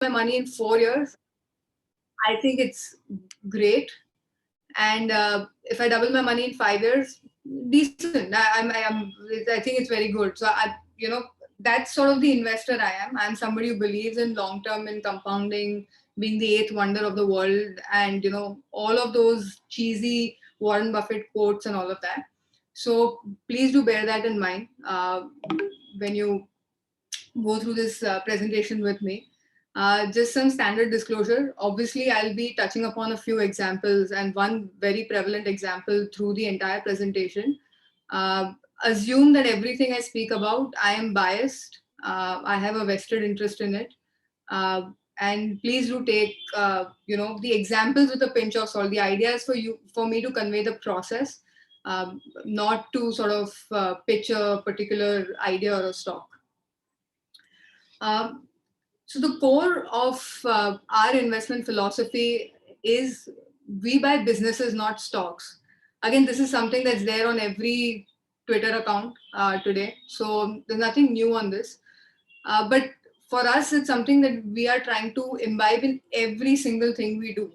my money in 4 years, I think it's great. And if I double my money in 5 years, decent. I think it's very good. So that's sort of the investor I am. I'm somebody who believes in long term, in compounding, being the eighth wonder of the world, and all of those cheesy Warren Buffett quotes and all of that. So please do bear that in mind when you go through this presentation with me. Just some standard disclosure. Obviously, I'll be touching upon a few examples and one very prevalent example through the entire presentation. Uh, Assume that everything I speak about, I am biased. I have a vested interest in it. And please do take, the examples with a pinch of salt. The idea is for me to convey the process, not to sort of pitch a particular idea or a stock. Um, so the core of our investment philosophy is we buy businesses, not stocks. Again, this is something that's there on every Twitter account today. So there's nothing new on this. But for us, it's something that we are trying to imbibe in every single thing we do.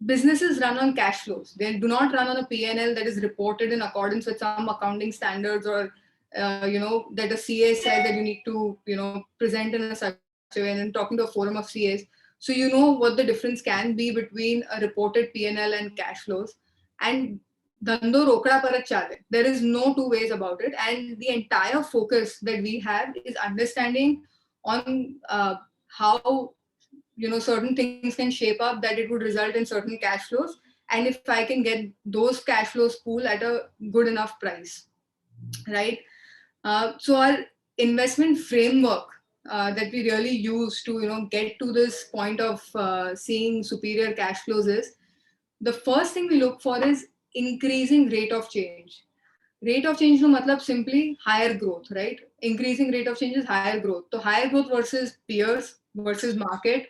Businesses run on cash flows. They do not run on a P&L that is reported in accordance with some accounting standards or that a CA says that you need to present in a such a way. And talking to a forum of CAs, so you know what the difference can be between a reported P&L and cash flows. And dhando rokda parat chale. There is no two ways about it. And the entire focus that we have is understanding on how certain things can shape up that it would result in certain cash flows, and if I can get those cash flows pool at a good enough price, right? So our investment framework that we really use to get to this point of seeing superior cash flows is, the first thing we look for is increasing rate of change. Rate of change no matlab simply higher growth, right? Increasing rate of change is higher growth. So higher growth versus peers, versus market,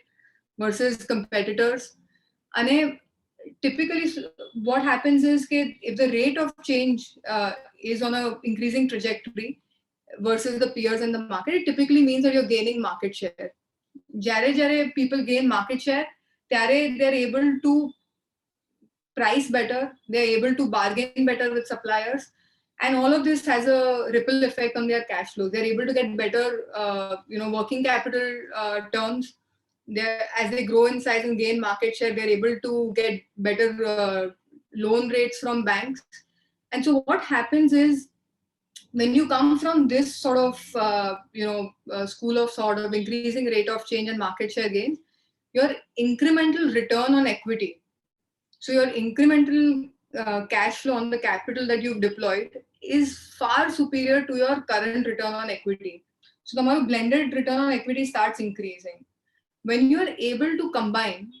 versus competitors. And typically what happens is that if the rate of change is on a increasing trajectory versus the peers in the market, it typically means that you're gaining market share. Jare people gain market share, they're able to price better, they're able to bargain better with suppliers, and all of this has a ripple effect on their cash flows. They're able to get better, working capital terms. As they grow in size and gain market share, they're able to get better loan rates from banks. And so what happens is, when you come from this sort of school of thought of increasing rate of change and market share gains, your incremental return on equity, so your incremental cash flow on the capital that you've deployed is far superior to your current return on equity. So the more blended return on equity starts increasing. When you're able to combine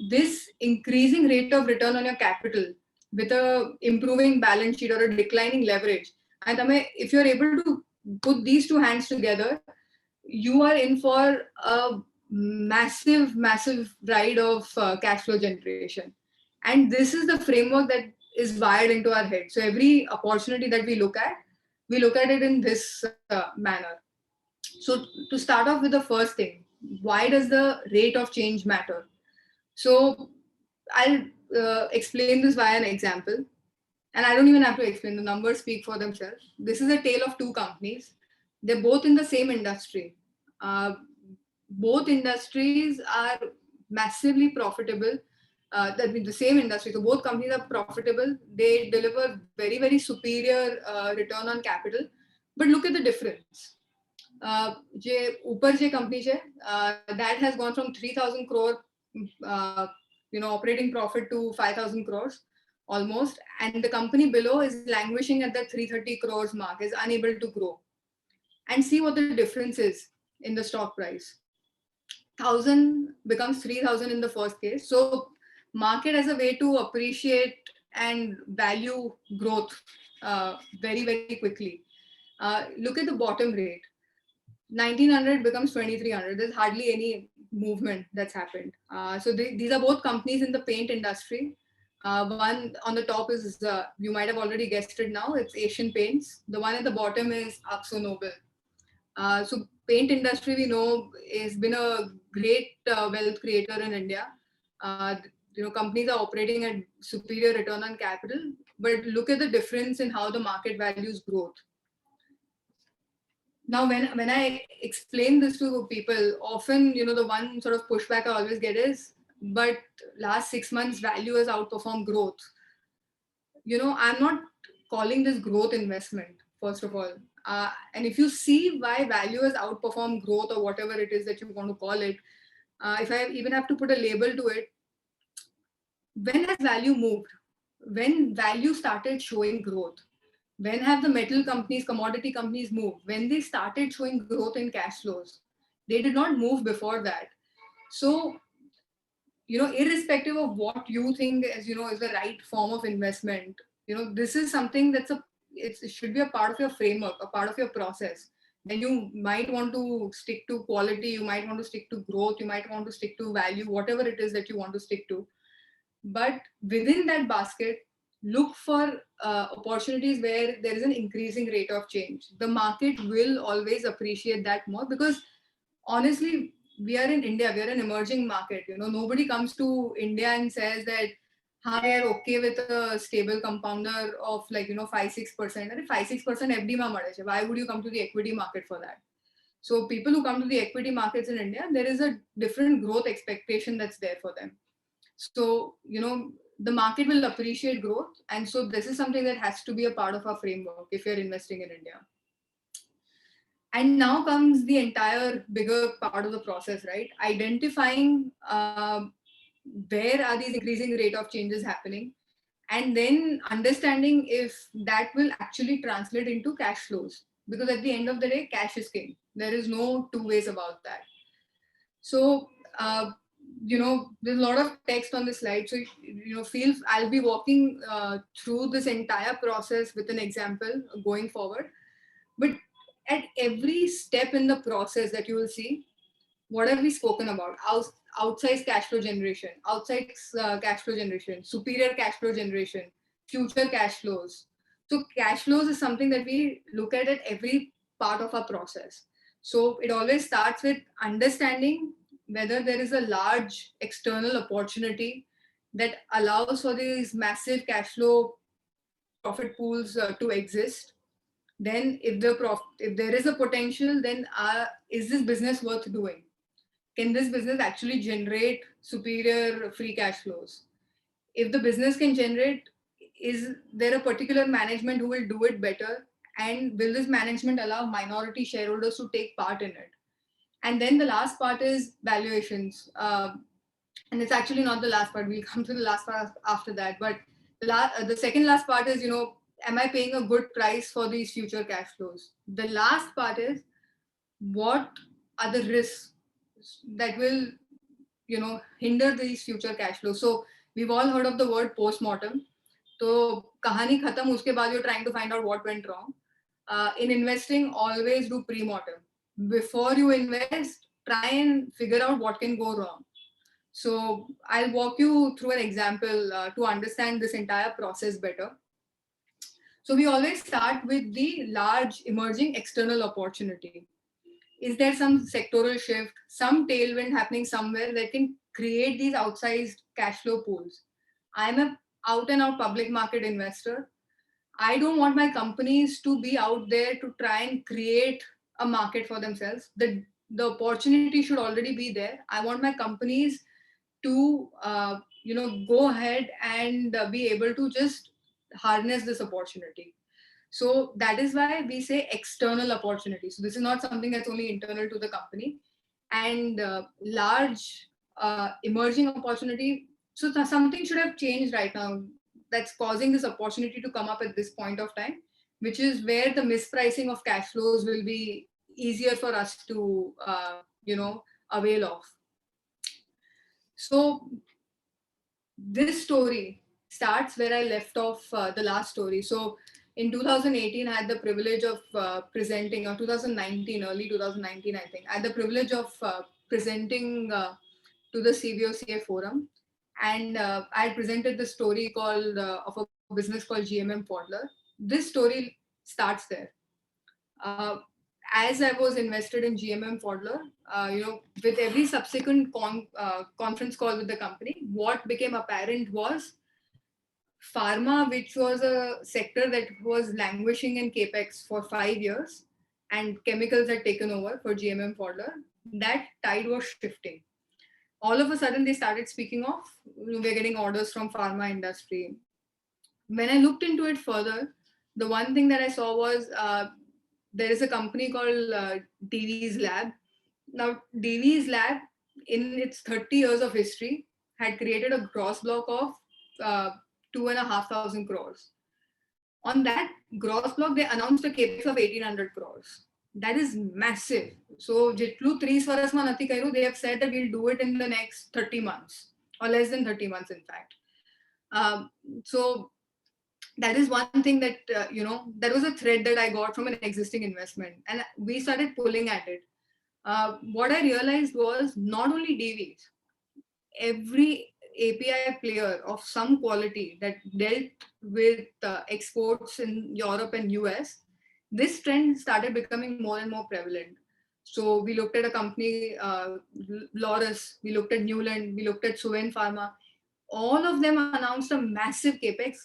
this increasing rate of return on your capital with a improving balance sheet or a declining leverage, and if you're able to put these two hands together, you are in for a massive ride of cash flow generation. And this is the framework that is wired into our head. So every opportunity that we look at it in this manner. So to start off with the first thing, why does the rate of change matter? So I'll explain this via an example. And I don't even have to explain, the numbers speak for themselves. This is a tale of two companies. They're both in the same industry. Uh, Both industries are massively profitable. That means the same industry. So both companies are profitable. They deliver very superior return on capital. But look at the difference. જે ઉપર જે company છે, that has gone from 3,000 crore operating profit to 5,000 crores almost, and the company below is languishing at the 330 crores mark, is unable to grow. And see what the difference is in the stock price. 1,000 becomes 3,000 in the first case. So market as a way to appreciate and value growth very quickly. Look at the bottom rate. 1,900 becomes 2,300. There's hardly any movement that's happened. So these are both companies in the paint industry. One on the top is, you might have already guessed it now, it's Asian Paints. The one at the bottom is Akzo Nobel. So paint industry, we know, has been a great wealth creator in India. Companies are operating at superior return on capital, but look at the difference in how the market values growth. Now, when I explain this to people, often, the one sort of pushback I always get is, but last 6 months value has outperformed growth. I'm not calling this growth investment, first of all. And if you see why value has outperformed growth or whatever it is that you want to call it, if I even have to put a label to it, when has value moved? When value started showing growth? When have the metal companies, commodity companies moved? When they started showing growth in cash flows. They did not move before that. So, irrespective of what you think is the right form of investment, this is something it should be a part of your framework, a part of your process. Then you might want to stick to quality, you might want to stick to growth, you might want to stick to value, whatever it is that you want to stick to. But within that basket, look for opportunities where there is an increasing rate of change. The market will always appreciate that more, because honestly, we are in India, we are an emerging market. Nobody comes to India and says that, we are okay with a stable compounder of 5-6%. And 5-6% FD ma made છે. Why would you come to the equity market for that? So people who come to the equity markets in India, there is a different growth expectation that's there for them. So, the market will appreciate growth. And so this is something that has to be a part of our framework if you're investing in India. And now comes the entire bigger part of the process, right? Identifying where are these increasing rate of changes happening, and then understanding if that will actually translate into cash flows. Because at the end of the day, cash is king. There is no two ways about that. So, there's a lot of text on the slide. So, I'll be walking through this entire process with an example going forward. But at every step in the process that you will see, what have we spoken about? Outsized cash flow generation, cash flow generation, superior cash flow generation, future cash flows. So cash flows is something that we look at every part of our process. So it always starts with understanding whether there is a large external opportunity that allows for these massive cash flow profit pools to exist. Then if there is a potential, then is this business worth doing? Can this business actually generate superior free cash flows? If the business can generate, is there a particular management who will do it better? And will this management allow minority shareholders to take part in it? And then the last part is valuations. And it's actually not the last part. We'll come to the last part after that. But the second last part is, am I paying a good price for these future cash flows? The last part is, what are the risks that will, hinder these future cash flows? So we've all heard of the word post-mortem. So kahani khatam, uske baad you're trying to find out what went wrong. In investing, always do pre-mortem. Before you invest, try and figure out what can go wrong. So I'll walk you through an example to understand this entire process better. So we always start with the large emerging external opportunity. Is there some sectoral shift, some tailwind happening somewhere that can create these outsized cash flow pools? I'm an out and out public market investor. I don't want my companies to be out there to try and create a market for themselves. The opportunity should already be there. I want my companies to go ahead and be able to just harness this opportunity. So that is why we say external opportunity. So this is not something that's only internal to the company. And large emerging opportunity. So something should have changed right now that's causing this opportunity to come up at this point of time, which is where the mispricing of cash flows will be easier for us to avail of. So this story starts where I left off the last story. So in 2018, I had the privilege of presenting, or 2019, early 2019, I think, I had the privilege of presenting to the CBOCA forum. And I had presented the story called of a business called GMM Pfaudler. This story starts there. as I was invested in GMM Pfaudler, with every subsequent conference call with the company, what became apparent was pharma, which was a sector that was languishing in capex for 5 years, and chemicals had taken over for GMM Pfaudler. That tide was shifting. All of a sudden, they started speaking of we're getting orders from pharma industry. When I looked into it further, the one thing that I saw was there is a company called Divi's Lab. Now, Divi's Lab, in its 30 years of history, had created a gross block of 2,500 crores. On that gross block, they announced a capex of 1,800 crores. That is massive. So, jitlu 3 swaras ma nati kairu, they have said that we'll do it in the next 30 months or less than 30 months, in fact. So that is one thing that, that was a thread that I got from an existing investment, and we started pulling at it. What I realized was not only Divi's, every API player of some quality that dealt with exports in Europe and US, this trend started becoming more and more prevalent. So we looked at a company, Laurus, we looked at Newland, we looked at Suven Pharma. All of them announced a massive capex.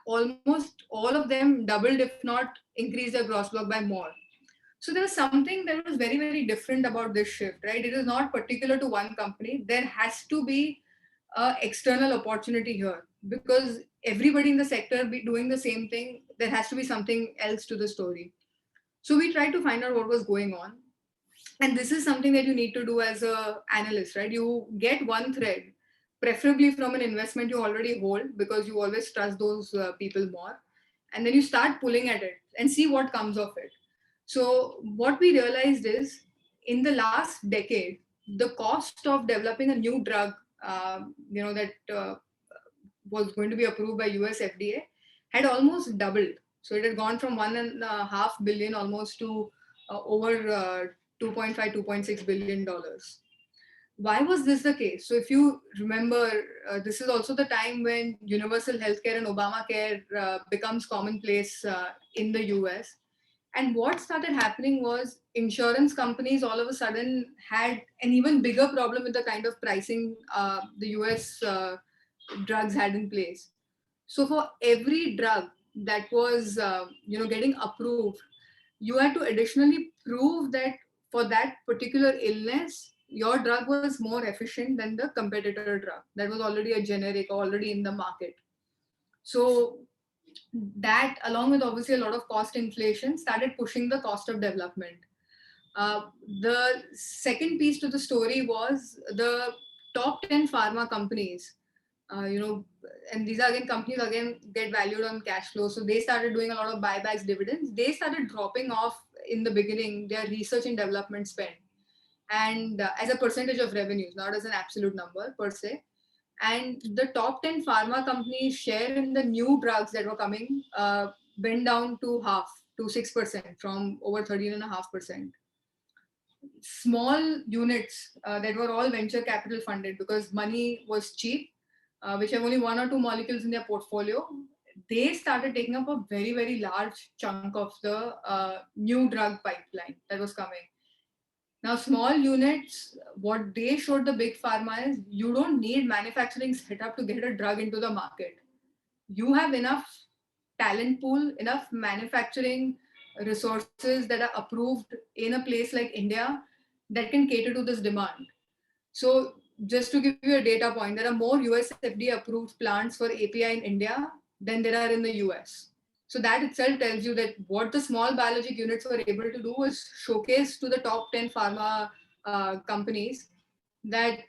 Almost all of them doubled, if not increased their gross block by more. So there was something that was very, very different about this shift, right? It is not particular to one company. There has to be an external opportunity here, because everybody in the sector be doing the same thing. There has to be something else to the story. So we tried to find out what was going on. And this is something that you need to do as an analyst, right? You get one thread, preferably from an investment you already hold, because you always trust those people more. And then you start pulling at it and see what comes of it. So what we realized is, in the last decade, the cost of developing a new drug, that was going to be approved by US FDA, had almost doubled. So it had gone from 1.5 billion almost to over 2.5, 2.6 billion dollars. Why was this the case? So if you remember, this is also the time when universal healthcare and Obamacare becomes commonplace in the US. And what started happening was insurance companies all of a sudden had an even bigger problem with the kind of pricing the US drugs had in place. So for every drug that was getting approved, you had to additionally prove that for that particular illness, your drug was more efficient than the competitor drug that was already a generic, already in the market. So that, along with obviously a lot of cost inflation, started pushing the cost of development. The second piece to the story was the top 10 pharma companies, and these are again companies get valued on cash flow. So they started doing a lot of buybacks, dividends. They started dropping off in the beginning their research and development spend, and as a percentage of revenues, not as an absolute number per se. And the top 10 pharma companies' share in the new drugs that were coming went down to half, to 6% from over 13.5%. Small units that were all venture capital funded because money was cheap, which have only one or two molecules in their portfolio, they started taking up a very, very large chunk of the new drug pipeline that was coming. Now, small units, what they showed the big pharma is, you don't need manufacturing set up to get a drug into the market. You have enough talent pool, enough manufacturing resources that are approved in a place like India that can cater to this demand. So just to give you a data point, there are more US FDA approved plants for API in India than there are in the US. So that itself tells you that what the small biologic units were able to do was showcase to the top 10 pharma companies that,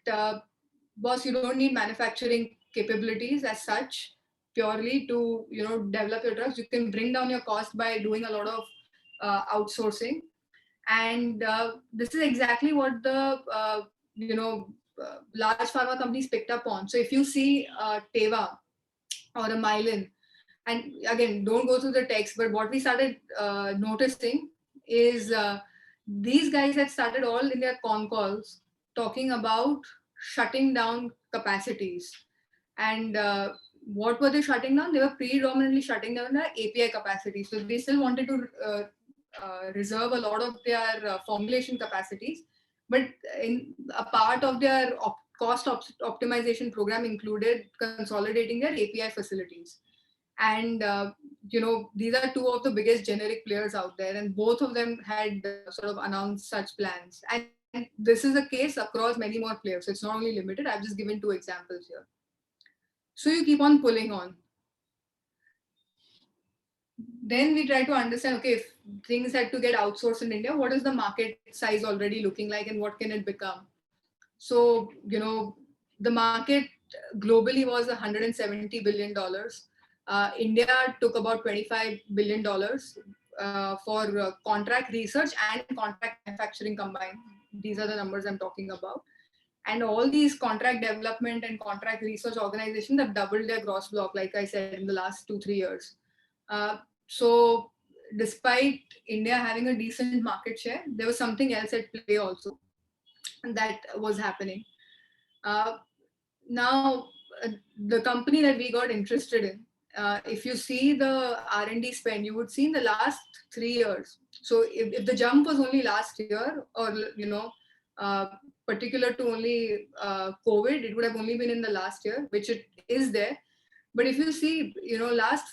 boss, you don't need manufacturing capabilities as such purely to develop your drugs. You can bring down your cost by doing a lot of outsourcing. And this is exactly what the large pharma companies picked up on. So if you see Teva or a Mylan, and again, don't go through the text, but what we started noticing is these guys had started all in their con calls talking about shutting down capacities. And what were they shutting down? They were predominantly shutting down their API capacity. So they still wanted to reserve a lot of their formulation capacities, but in a part of their optimization program included consolidating their API facilities. And these are two of the biggest generic players out there, and both of them had sort of announced such plans. And this is a case across many more players, so it's not only limited. I've just given two examples here. So you keep on pulling on. Then we try to understand, okay, if things had to get outsourced in India, what is the market size already looking like and what can it become? So, the market globally was $170 billion. India took about $25 billion for contract research and contract manufacturing combined. These are the numbers I'm talking about. And all these contract development and contract research organizations have doubled their gross block, like I said, in the last 2-3 years. So despite India having a decent market share, there was something else at play also that was happening. Now, the company that we got interested in, if you see the R&D spend, you would see in the last 3 years. So if the jump was only last year, or particular to only COVID, it would have only been in the last year, which it is there. But if you see, last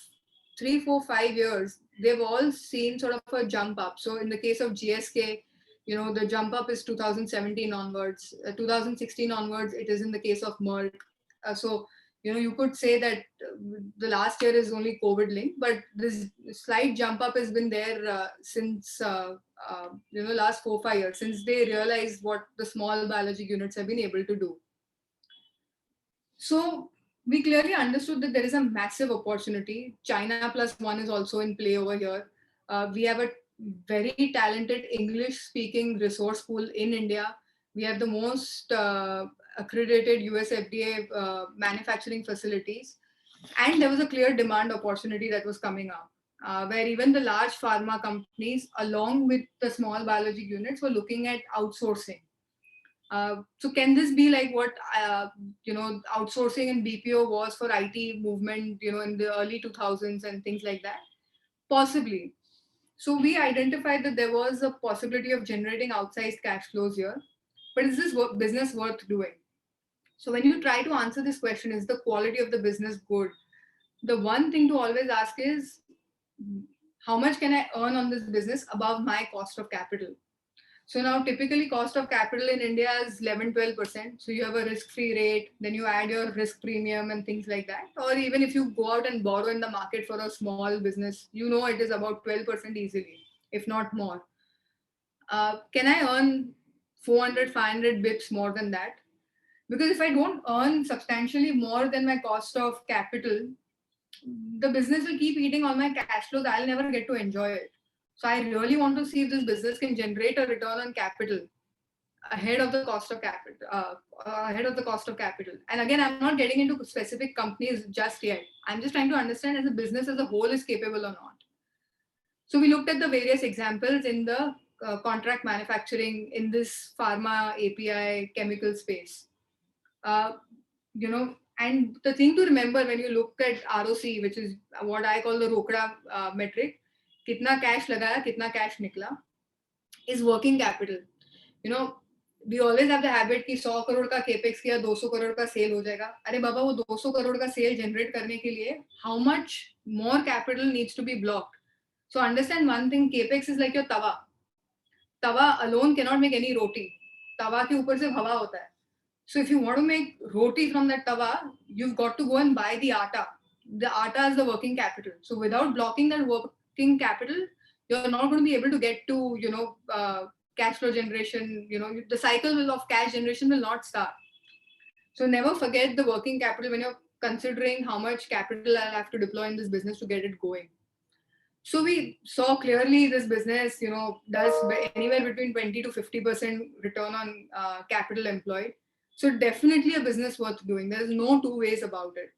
3, 4, 5 years, they've all seen sort of a jump up. So in the case of GSK, the jump up is 2017 onwards. 2016 onwards, it is in the case of Merck. So, you could say that the last year is only COVID linked, but this slight jump up has been there since, last 4-5 years, since they realized what the small biologic units have been able to do. So we clearly understood that there is a massive opportunity. China plus one is also in play over here. We have a very talented English speaking resource pool in India. We have the most accredited US FDA manufacturing facilities. And there was a clear demand opportunity that was coming up, where even the large pharma companies, along with the small biologic units, were looking at outsourcing. So can this be like what outsourcing and BPO was for IT movement, in the early 2000s and things like that? Possibly. So we identified that there was a possibility of generating outsized cash flows here, but is this business worth doing? So when you try to answer this question, is the quality of the business good? The one thing to always ask is, how much can I earn on this business above my cost of capital? So now typically cost of capital in India is 11-12%. So you have a risk-free rate, then you add your risk premium and things like that. Or even if you go out and borrow in the market for a small business, it is about 12% easily, if not more. Can I earn 400, 500 bips more than that? Because if I don't earn substantially more than my cost of capital, the business will keep eating all my cash flows. I'll never get to enjoy it. So I really want to see if this business can generate a return on capital ahead of the cost of capital. And again, I'm not getting into specific companies just yet. I'm just trying to understand if the business as a whole is capable or not. So we looked at the various examples in the contract manufacturing in this pharma API chemical space. And the thing to remember when you look at ROC, which is what I call the Rokda metric, kitna cash lagaya, kitna cash nikla, is working capital. We always have the habit कि 100 करोड़ का capex किया 200 करोड़ का sale हो जाएगा. अरे बाबा वो 200 करोड़ का sale generate करने के लिए how much more capital needs to be blocked? So understand one thing, capex is like your tawa. Tawa alone cannot make any roti. Tawa के ऊपर से हवा होता है. So if you want to make roti from that tawa, you've got to go and buy the atta. The atta is the working capital. So without blocking that working capital, you're not going to be able to get to, cash flow generation. The cycle of cash generation will not start. So never forget the working capital when you're considering how much capital I'll have to deploy in this business to get it going. So we saw clearly this business, does anywhere between 20 to 50% return on capital employed. So definitely a business worth doing. There's no two ways about it.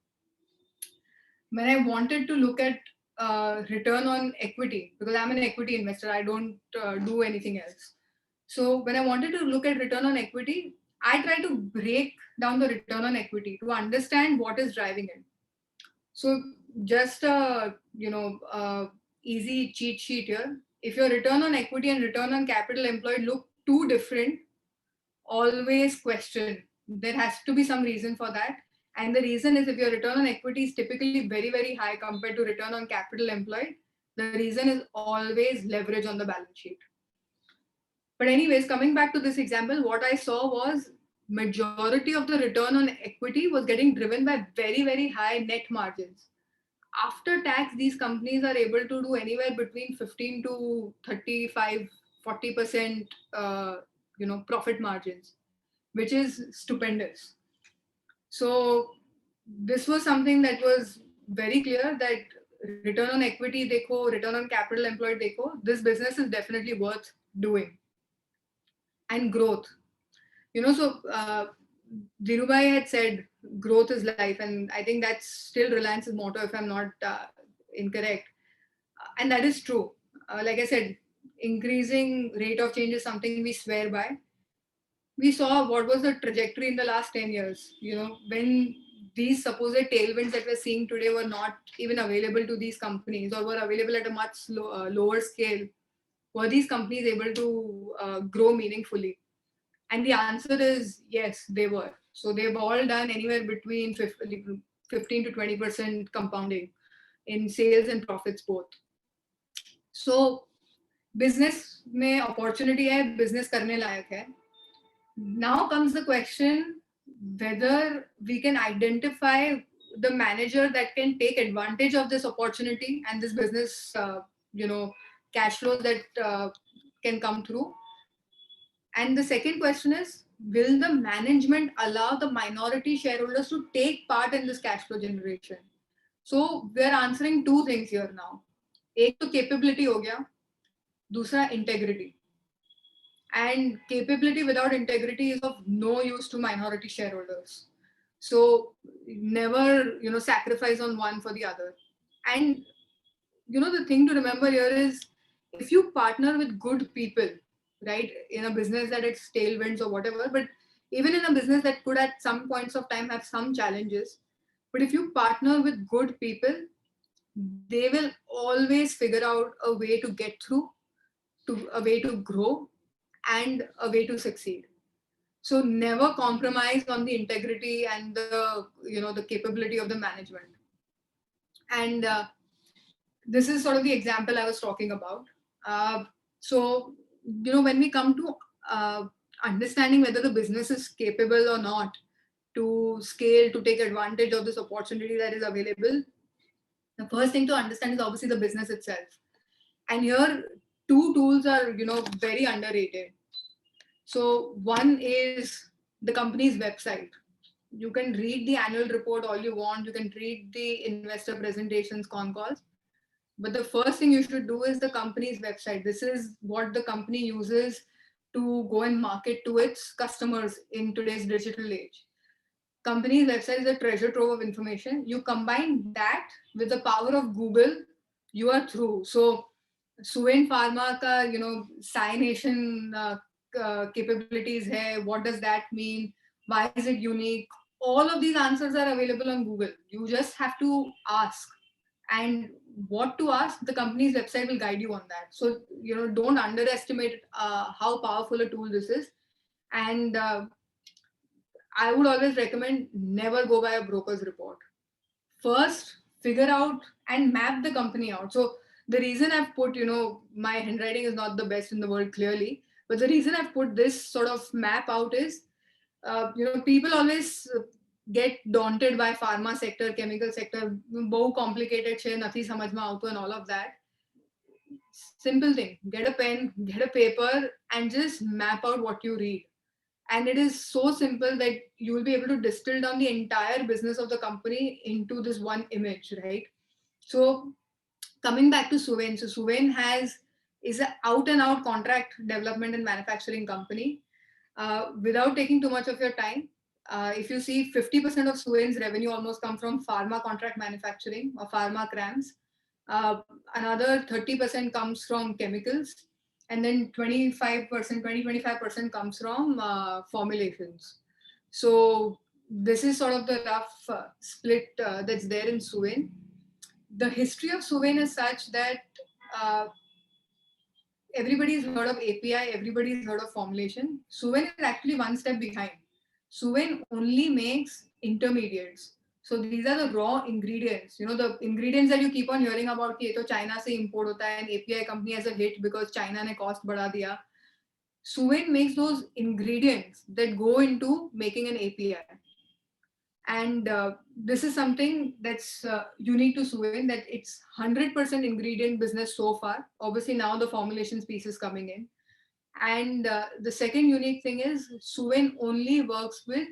When I wanted to look at return on equity, because I'm an equity investor, I don't do anything else. So when I wanted to look at return on equity, I try to break down the return on equity to understand what is driving it. So just easy cheat sheet here. If your return on equity and return on capital employed look too different, always question. There has to be some reason for that. And the reason is if your return on equity is typically very, very high compared to return on capital employed, the reason is always leverage on the balance sheet. But anyways, coming back to this example, what I saw was majority of the return on equity was getting driven by very, very high net margins. After tax, these companies are able to do anywhere between 15 to 35, 40% profit margins, which is stupendous. So this was something that was very clear that return on equity dekho, return on capital employed dekho, this business is definitely worth doing. And growth. So Dhirubhai had said growth is life, and I think that's still Reliance's motto if I'm not incorrect. And that is true. Like I said, increasing rate of change is something we swear by. We saw what was the trajectory in the last 10 years. When these supposed tailwinds that we're seeing today were not even available to these companies or were available at a much lower scale, were these companies able to grow meaningfully? And the answer is yes, they were. So they've all done anywhere between 15 to 20% compounding in sales and profits both. So business में opportunity है, business करने लायक है. Now comes the question whether we can identify the manager that can take advantage of this opportunity and this business, cash flows that can come through. And the second question is, will the management allow the minority shareholders to take part in this cash flow generation? So we're answering two things here now. एक तो capability हो गया, दूसरा integrity. And capability without integrity is of no use to minority shareholders. So never, sacrifice on one for the other. And, the thing to remember here is if you partner with good people, right, in a business that it's tailwinds or whatever, but even in a business that could at some points of time have some challenges, but if you partner with good people, they will always figure out a way to get through, a way to grow, and a way to succeed. So never compromise on the integrity and the capability of the management. And this is sort of the example I was talking about. So when we come to understanding whether the business is capable or not to scale, to take advantage of this opportunity that is available, the first thing to understand is obviously the business itself. And here, two tools are very underrated. So one is the company's website. You can read the annual report all you want. You can read the investor presentations, con calls. But the first thing you should do is the company's website. This is what the company uses to go and market to its customers in today's digital age. Company's website is a treasure trove of information. You combine that with the power of Google, you are through. So Suven Pharma ka, cyanation capabilities hai, what does that mean? Why is it unique? All of these answers are available on Google. You just have to ask. And what to ask, the company's website will guide you on that. So, don't underestimate how powerful a tool this is. And I would always recommend never go by a broker's report. First, figure out and map the company out. So the reason I've put, my handwriting is not the best in the world clearly, but the reason I've put this sort of map out is, people always get daunted by pharma sector, chemical sector, very complicated, nothing samajh mein aata and all of that. Simple thing, get a pen, get a paper and just map out what you read. And it is so simple that you will be able to distill down the entire business of the company into this one image, right? So coming back to Suven, so Suven is an out and out contract development and manufacturing company. Without taking too much of your time, if you see 50% of Suven's revenue almost come from pharma contract manufacturing or pharma CRAMS. Another 30% comes from chemicals, and then 25% comes from formulations. So this is sort of the rough split that's there in Suven. The history of Suven is such that everybody's heard of API, everybody's heard of formulation. Suven is actually one step behind. Suven only makes intermediates. So these are the raw ingredients. You know, the ingredients that you keep on hearing about कि ये तो China से import होता है and API company has a hit because China ने cost बढ़ा दिया. Suven makes those ingredients that go into making an API. And this is something that's unique to Suven, that it's 100% ingredient business so far. Obviously now the formulations piece is coming in. And the second unique thing is Suven only works with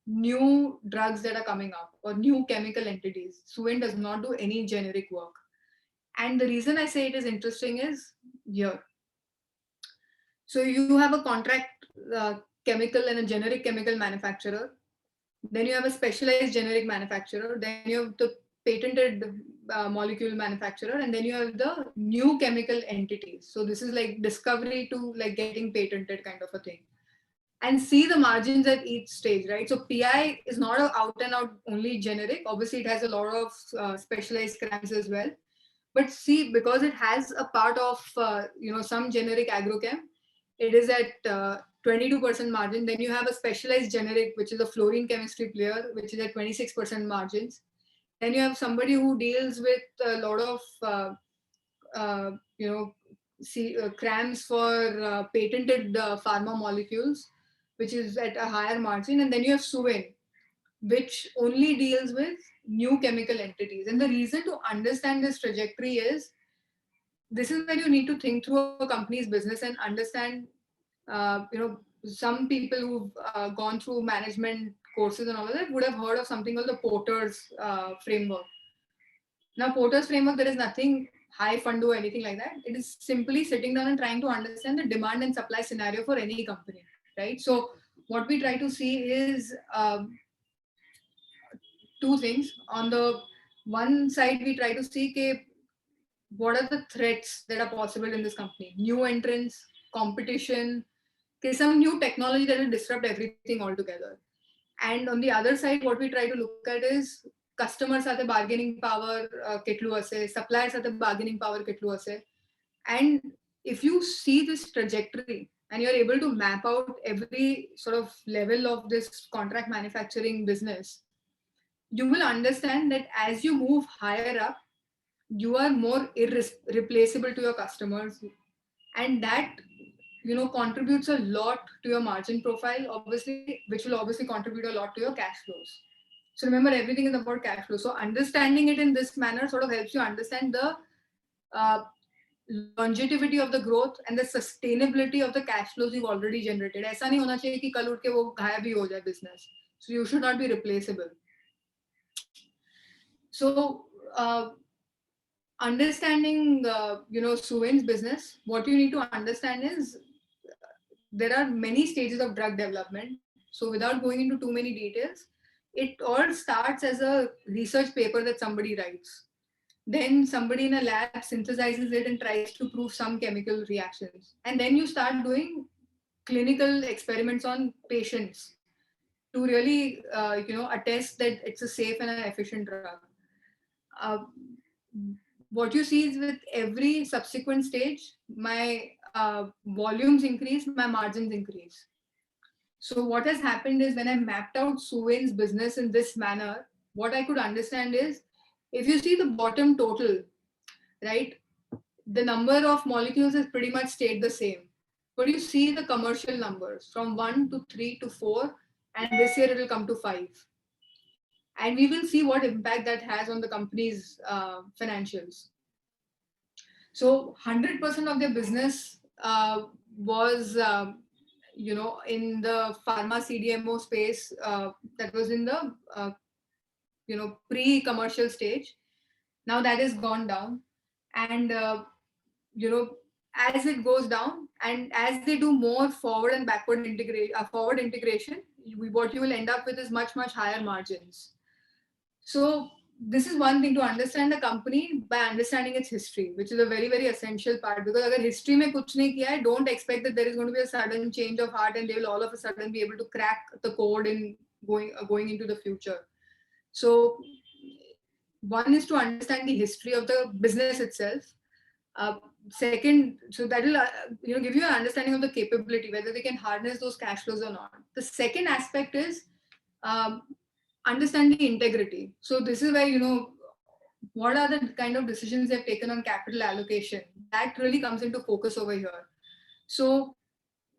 new drugs that are coming up or new chemical entities. Suven does not do any generic work. And the reason I say it is interesting is here. So you have a contract chemical and a generic chemical manufacturer. Then you have a specialized generic manufacturer. Then you have the patented molecule manufacturer, and then you have the new chemical entities. So this is like discovery to like getting patented kind of a thing. And see the margins at each stage, right? So PI is not an out and out only generic. Obviously, it has a lot of specialized CRAMS as well. But see, because it has a part of some generic agrochem, it is at 22% margin. Then you have a specialized generic, which is a fluorine chemistry player, which is at 26% margins. Then you have somebody who deals with a lot of CRAMS for patented pharma molecules, which is at a higher margin. And then you have Suven, which only deals with new chemical entities. And the reason to understand this trajectory is this is where you need to think through a company's business and understand, some people who've gone through management courses and all of that would have heard of something called the Porter's framework. Now, Porter's framework, there is nothing high fundo or anything like that. It is simply sitting down and trying to understand the demand and supply scenario for any company, right? So what we try to see is two things. On the one side, we try to see what are the threats that are possible in this company, new entrants, competition, some new technology that will disrupt everything altogether. And on the other side, what we try to look at is customers at the bargaining power ketlu ase, suppliers at the bargaining power ketlu ase. And if you see this trajectory and you're able to map out every sort of level of this contract manufacturing business, you will understand that as you move higher up, you are more irreplaceable to your customers, and that contributes a lot to your margin profile, obviously, which will obviously contribute a lot to your cash flows. So remember, everything is about cash flow. So understanding it in this manner sort of helps you understand the longevity of the growth and the sustainability of the cash flows you've already generated. ऐसा नहीं होना चाहिए कि कल उठ के वो गायब ही हो जाए business. So you should not be replaceable. So understanding Suven's business, what you need to understand is there are many stages of drug development. So without going into too many details, it all starts as a research paper that somebody writes. Then somebody in a lab synthesizes it and tries to prove some chemical reactions. And then you start doing clinical experiments on patients to really attest that it's a safe and an efficient drug. What you see is with every subsequent stage, my volumes increase, my margins increase. So what has happened is when I mapped out Suven's business in this manner, what I could understand is if you see the bottom total, right, the number of molecules has pretty much stayed the same. But you see the commercial numbers from 1 to 3 to 4, and this year it will come to 5. And we will see what impact that has on the company's financials. So 100% of their business was, in the pharma CDMO space that was in the, pre-commercial stage. Now that is gone down. And, as it goes down and as they do more forward and backward forward integration, what you will end up with is much, much higher margins. So this is one thing, to understand a company by understanding its history, which is a very, very essential part. Because agar history mein kuch nahi kiya hai, don't expect that there is going to be a sudden change of heart and they will all of a sudden be able to crack the code in going into the future. So one is to understand the history of the business itself. second, so that will give you an understanding of the capability, whether they can harness those cash flows or not. The second aspect is um, understanding integrity. So this is where what are the kind of decisions they've taken on capital allocation. That really comes into focus over here. So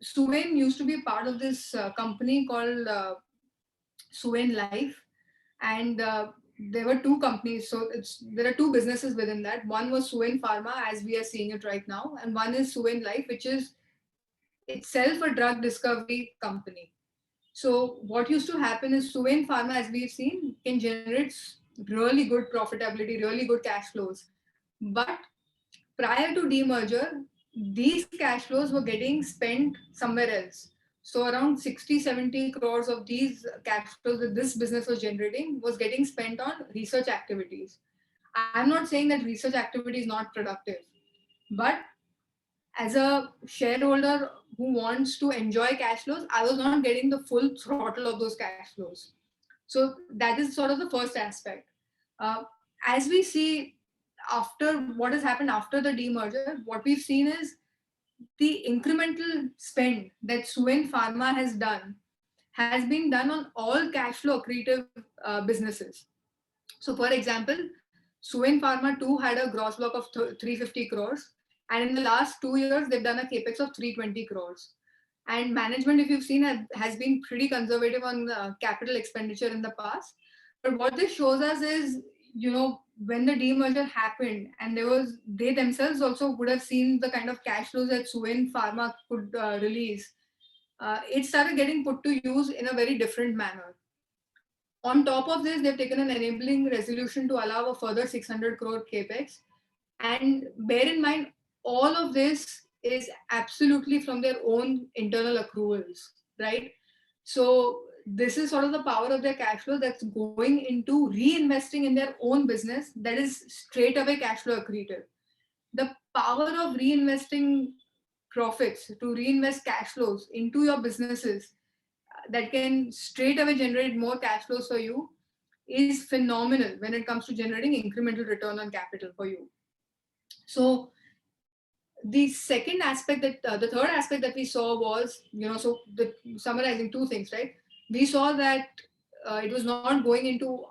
Suven used to be a part of this company called Suven Life, and there were two companies. So there are two businesses within that. One was Suven Pharma, as we are seeing it right now, and one is Suven Life, which is itself a drug discovery company. So what used to happen is Suven Pharma, as we've seen, can generate really good profitability, really good cash flows. But prior to demerger, these cash flows were getting spent somewhere else. So around 60, 70 crores of these cash flows that this business was generating was getting spent on research activities. I'm not saying that research activity is not productive, but as a shareholder who wants to enjoy cash flows, I was not getting the full throttle of those cash flows. So that is sort of the first aspect. As we see after what has happened after the demerger, what we've seen is the incremental spend that Suven Pharma has done has been done on all cash flow accretive businesses. So, for example, Suven Pharma 2 had a gross block of 350 crores, and in the last 2 years, they've done a capex of 320 crores. And management, if you've seen, has been pretty conservative on capital expenditure in the past. But what this shows us is, when the demerger happened, and they themselves also would have seen the kind of cash flows that Suven Pharma could release. It started getting put to use in a very different manner. On top of this, they've taken an enabling resolution to allow a further 600 crore capex. And bear in mind, all of this is absolutely from their own internal accruals, right? So this is sort of the power of their cash flow that's going into reinvesting in their own business that is straight away cash flow accretive. The power of reinvesting profits to reinvest cash flows into your businesses that can straight away generate more cash flows for you is phenomenal when it comes to generating incremental return on capital for you. So the second aspect the third aspect that we saw was, summarizing two things, right? We saw that it was not going into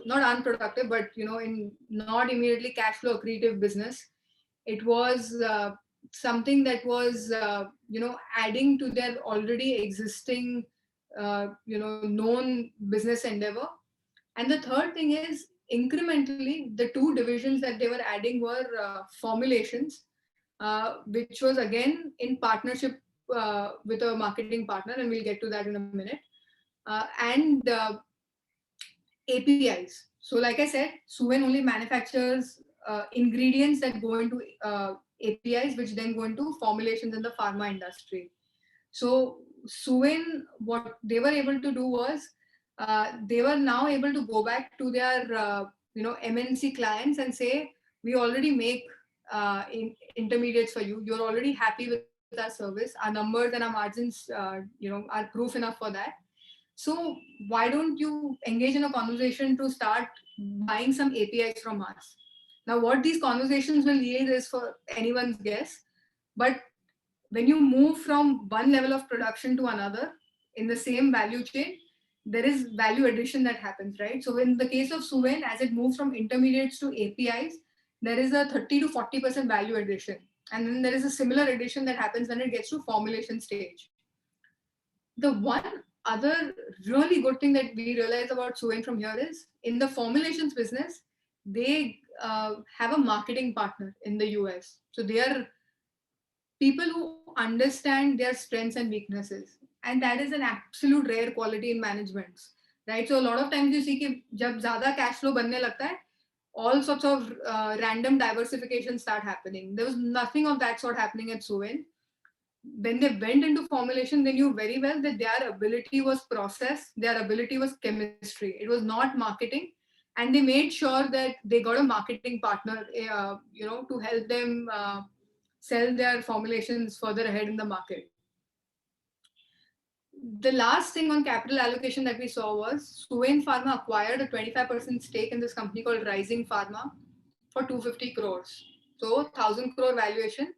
not unproductive, but, in not immediately cash flow accretive business. It was something that was, adding to their already existing, known business endeavor. And the third thing is, incrementally, the two divisions that they were adding were formulations, which was again in partnership with a marketing partner, and we'll get to that in a minute, and APIs. So, like I said, Suven only manufactures ingredients that go into APIs, which then go into formulations in the pharma industry. So, Suven, what they were able to do was they were now able to go back to their MNC clients and say, we already make intermediates for you. You're already happy with our service. Our numbers and our margins, are proof enough for that. So why don't you engage in a conversation to start buying some APIs from us? Now, what these conversations will yield is for anyone's guess. But when you move from one level of production to another in the same value chain, there is value addition that happens, right? So in the case of Suven, as it moves from intermediates to APIs, there is a 30 to 40% value addition. And then there is a similar addition that happens when it gets to formulation stage. The one other really good thing that we realize about Suven from here is, in the formulations business, they have a marketing partner in the US. So they are people who understand their strengths and weaknesses. And that is an absolute rare quality in management, right? So a lot of times you see कि जब ज़्यादा cash flow बनने लगता है, all sorts of random diversification start happening. There was nothing of that sort happening at Suven. When they went into formulation, they knew very well that their ability was process, their ability was chemistry. It was not marketing. And they made sure that they got a marketing partner, to help them sell their formulations further ahead in the market. The last thing on capital allocation that we saw was Suven Pharma acquired a 25% stake in this company called Rising Pharma for 250 crores. So 1,000 crore valuation,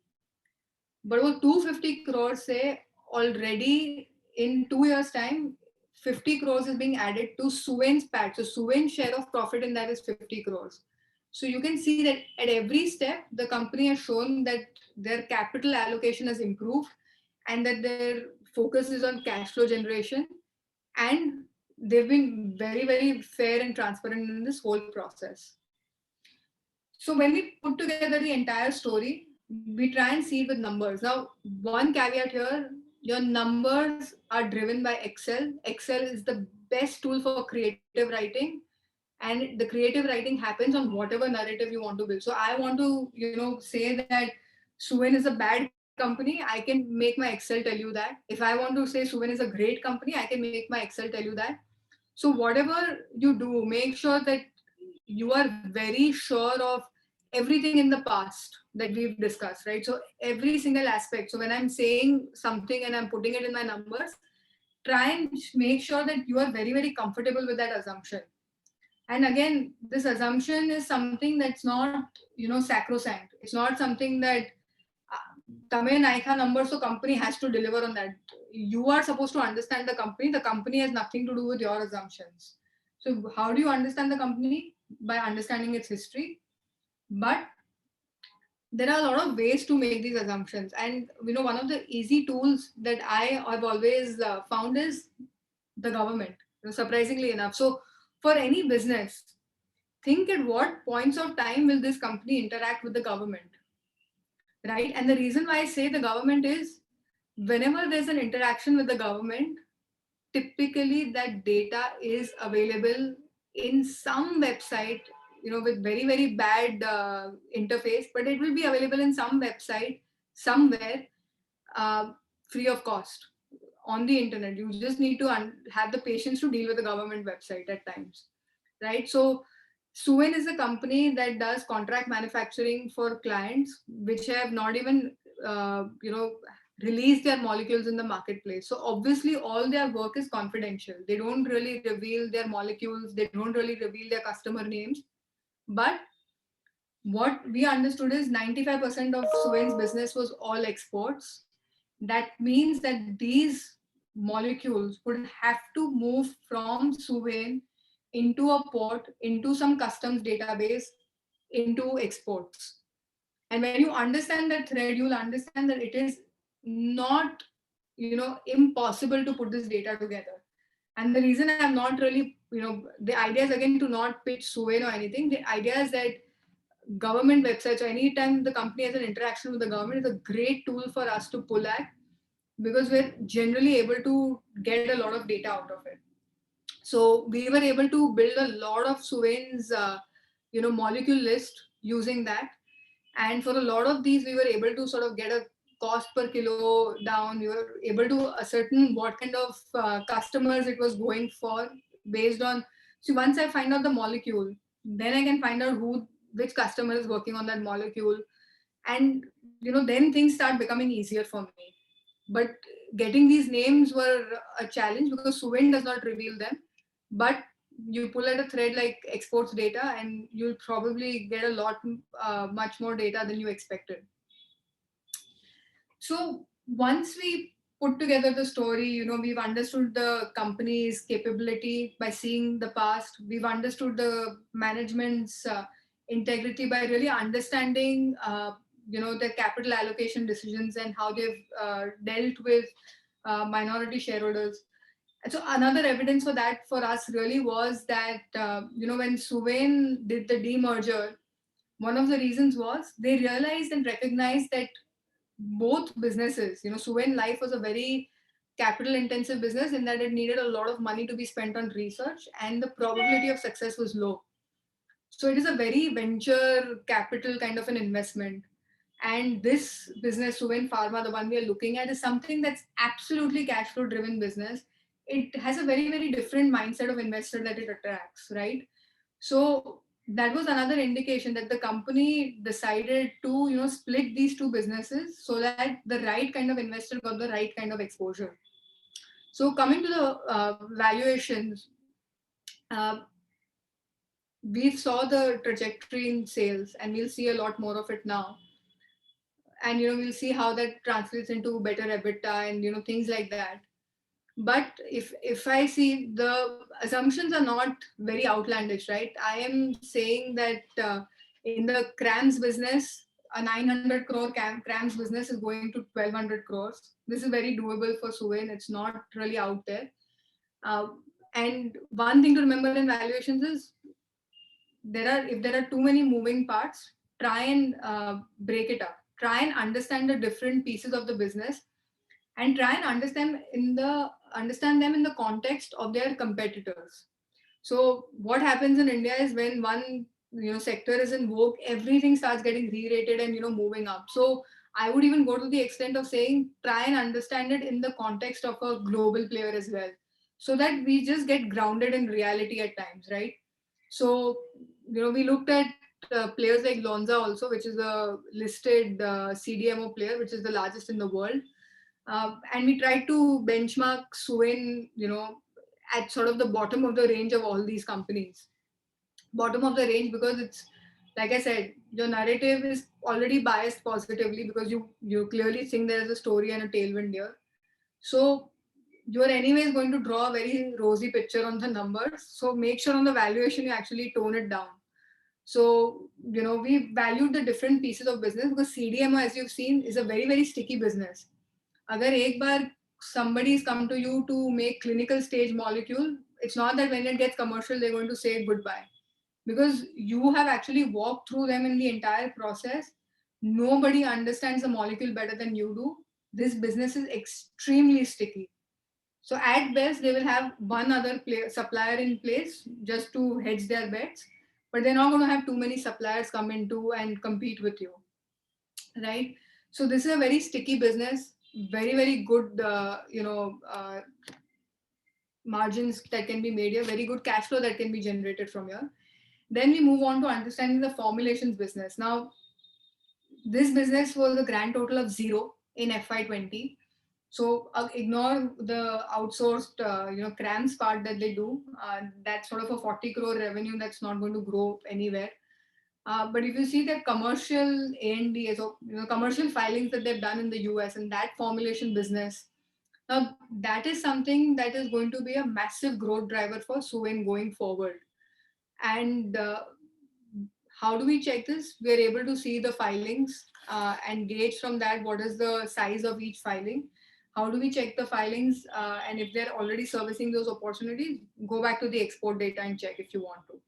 but वो 250 crores से already in 2 years time 50 crores is being added to Suven's PAT. So Suven's share of profit in that is 50 crores. So you can see that at every step the company has shown that their capital allocation has improved and that their focus is on cash flow generation, and they've been very, very fair and transparent in this whole process. So when we put together the entire story, we try and see it with numbers. Now, one caveat here, your numbers are driven by Excel. Excel is the best tool for creative writing, and the creative writing happens on whatever narrative you want to build. So I want to, say that Suven is a bad company, I can make my Excel tell you that. If I want to say Suven is a great company, I can make my Excel tell you that. So whatever you do, make sure that you are very sure of everything in the past that we've discussed, right? So every single aspect. So when I'm saying something and I'm putting it in my numbers, try and make sure that you are very, very comfortable with that assumption. And again, this assumption is something that's not, sacrosanct. It's not something that Tame Naika number, so company has to deliver on that. You are supposed to understand the company. The company has nothing to do with your assumptions. So how do you understand the company? By understanding its history. But there are a lot of ways to make these assumptions. And one of the easy tools that I've always found is the government, surprisingly enough. So for any business, think at what points of time will this company interact with the government, right? And the reason why I say the government is whenever there's an interaction with the government, typically that data is available in some website, with very, very bad interface, but it will be available in some website somewhere, uh, free of cost on the internet. You just need to have the patience to deal with the government website at times, right? So Suven is a company that does contract manufacturing for clients which have not even, released their molecules in the marketplace. So obviously all their work is confidential. They don't really reveal their molecules. They don't really reveal their customer names. But what we understood is 95% of Suven's business was all exports. That means that these molecules would have to move from Suven into a port, into some customs database, into exports. And when you understand that thread, you'll understand that it is not, impossible to put this data together. And the reason I'm not really, the idea is again to not pitch Suven or anything. The idea is that government websites, or anytime the company has an interaction with the government, is a great tool for us to pull at, because we're generally able to get a lot of data out of it. So we were able to build a lot of Suven's, molecule list using that. And for a lot of these, we were able to sort of get a cost per kilo down. We were able to ascertain what kind of customers it was going for based on. So once I find out the molecule, then I can find out which customer is working on that molecule, and then things start becoming easier for me. But getting these names were a challenge because Suven does not reveal them. But you pull at a thread like exports data, and you'll probably get a lot, much more data than you expected. So once we put together the story, we've understood the company's capability by seeing the past. We've understood the management's integrity by really understanding, the capital allocation decisions and how they've dealt with minority shareholders. And so another evidence for that for us really was that, when Suven did the demerger, one of the reasons was they realized and recognized that both businesses, Suven Life was a very capital intensive business in that it needed a lot of money to be spent on research and the probability of success was low. So it is a very venture capital kind of an investment. And this business, Suven Pharma, the one we are looking at, is something that's absolutely cash flow driven business. It has a very, very different mindset of investor that it attracts, right? So that was another indication that the company decided to, split these two businesses so that the right kind of investor got the right kind of exposure. So coming to the valuations, uh, we saw the trajectory in sales, and we'll see a lot more of it now. And we'll see how that translates into better EBITDA and things like that. But if I see, the assumptions are not very outlandish, right? I am saying that in the CRAMS business, a 900 crore CRAMS business is going to 1200 crores. This is very doable for Suven. It's not really out there. uh, and one thing to remember in valuations is, if there are too many moving parts, try and break it up. Try and understand the different pieces of the business, and try and understand them in the context of their competitors. So what happens in India is, when one sector is in vogue, everything starts getting re-rated and moving up. So I would even go to the extent of saying, try and understand it in the context of a global player as well, so that we just get grounded in reality at times, right? So we looked at players like Lonza also, which is a listed CDMO player, which is the largest in the world. And we tried to benchmark Suven, at sort of the bottom of the range of all these companies. Bottom of the range because it's, like I said, your narrative is already biased positively, because you clearly think there is a story and a tailwind here. So you're anyways going to draw a very rosy picture on the numbers. So make sure on the valuation you actually tone it down. So, we valued the different pieces of business, because CDMO, as you've seen, is a very, very sticky business. अगर एक बार somebody's come to you to make clinical stage molecule, it's not that when it gets commercial they're going to say goodbye, because you have actually walked through them in the entire process. Nobody understands the molecule better than you do. This business is extremely sticky. So at best they will have one other supplier in place just to hedge their bets, but they're not going to have too many suppliers come into and compete with you, right? So this is a very sticky business, very, very good margins that can be made here, very good cash flow that can be generated from here. Then we move on to understanding the formulations business. Now this business was a grand total of 0 in FY20. So ignore the outsourced CRAMS part that they do. That's sort of a 40 crore revenue that's not going to grow anywhere. But if you see the commercial ANDA, so commercial filings that they've done in the US, and that formulation business, now that is something that is going to be a massive growth driver for Suven going forward. And how do we check this? We're able to see the filings and gauge from that what is the size of each filing. How do we check the filings? And if they're already servicing those opportunities, go back to the export data and check if you want to.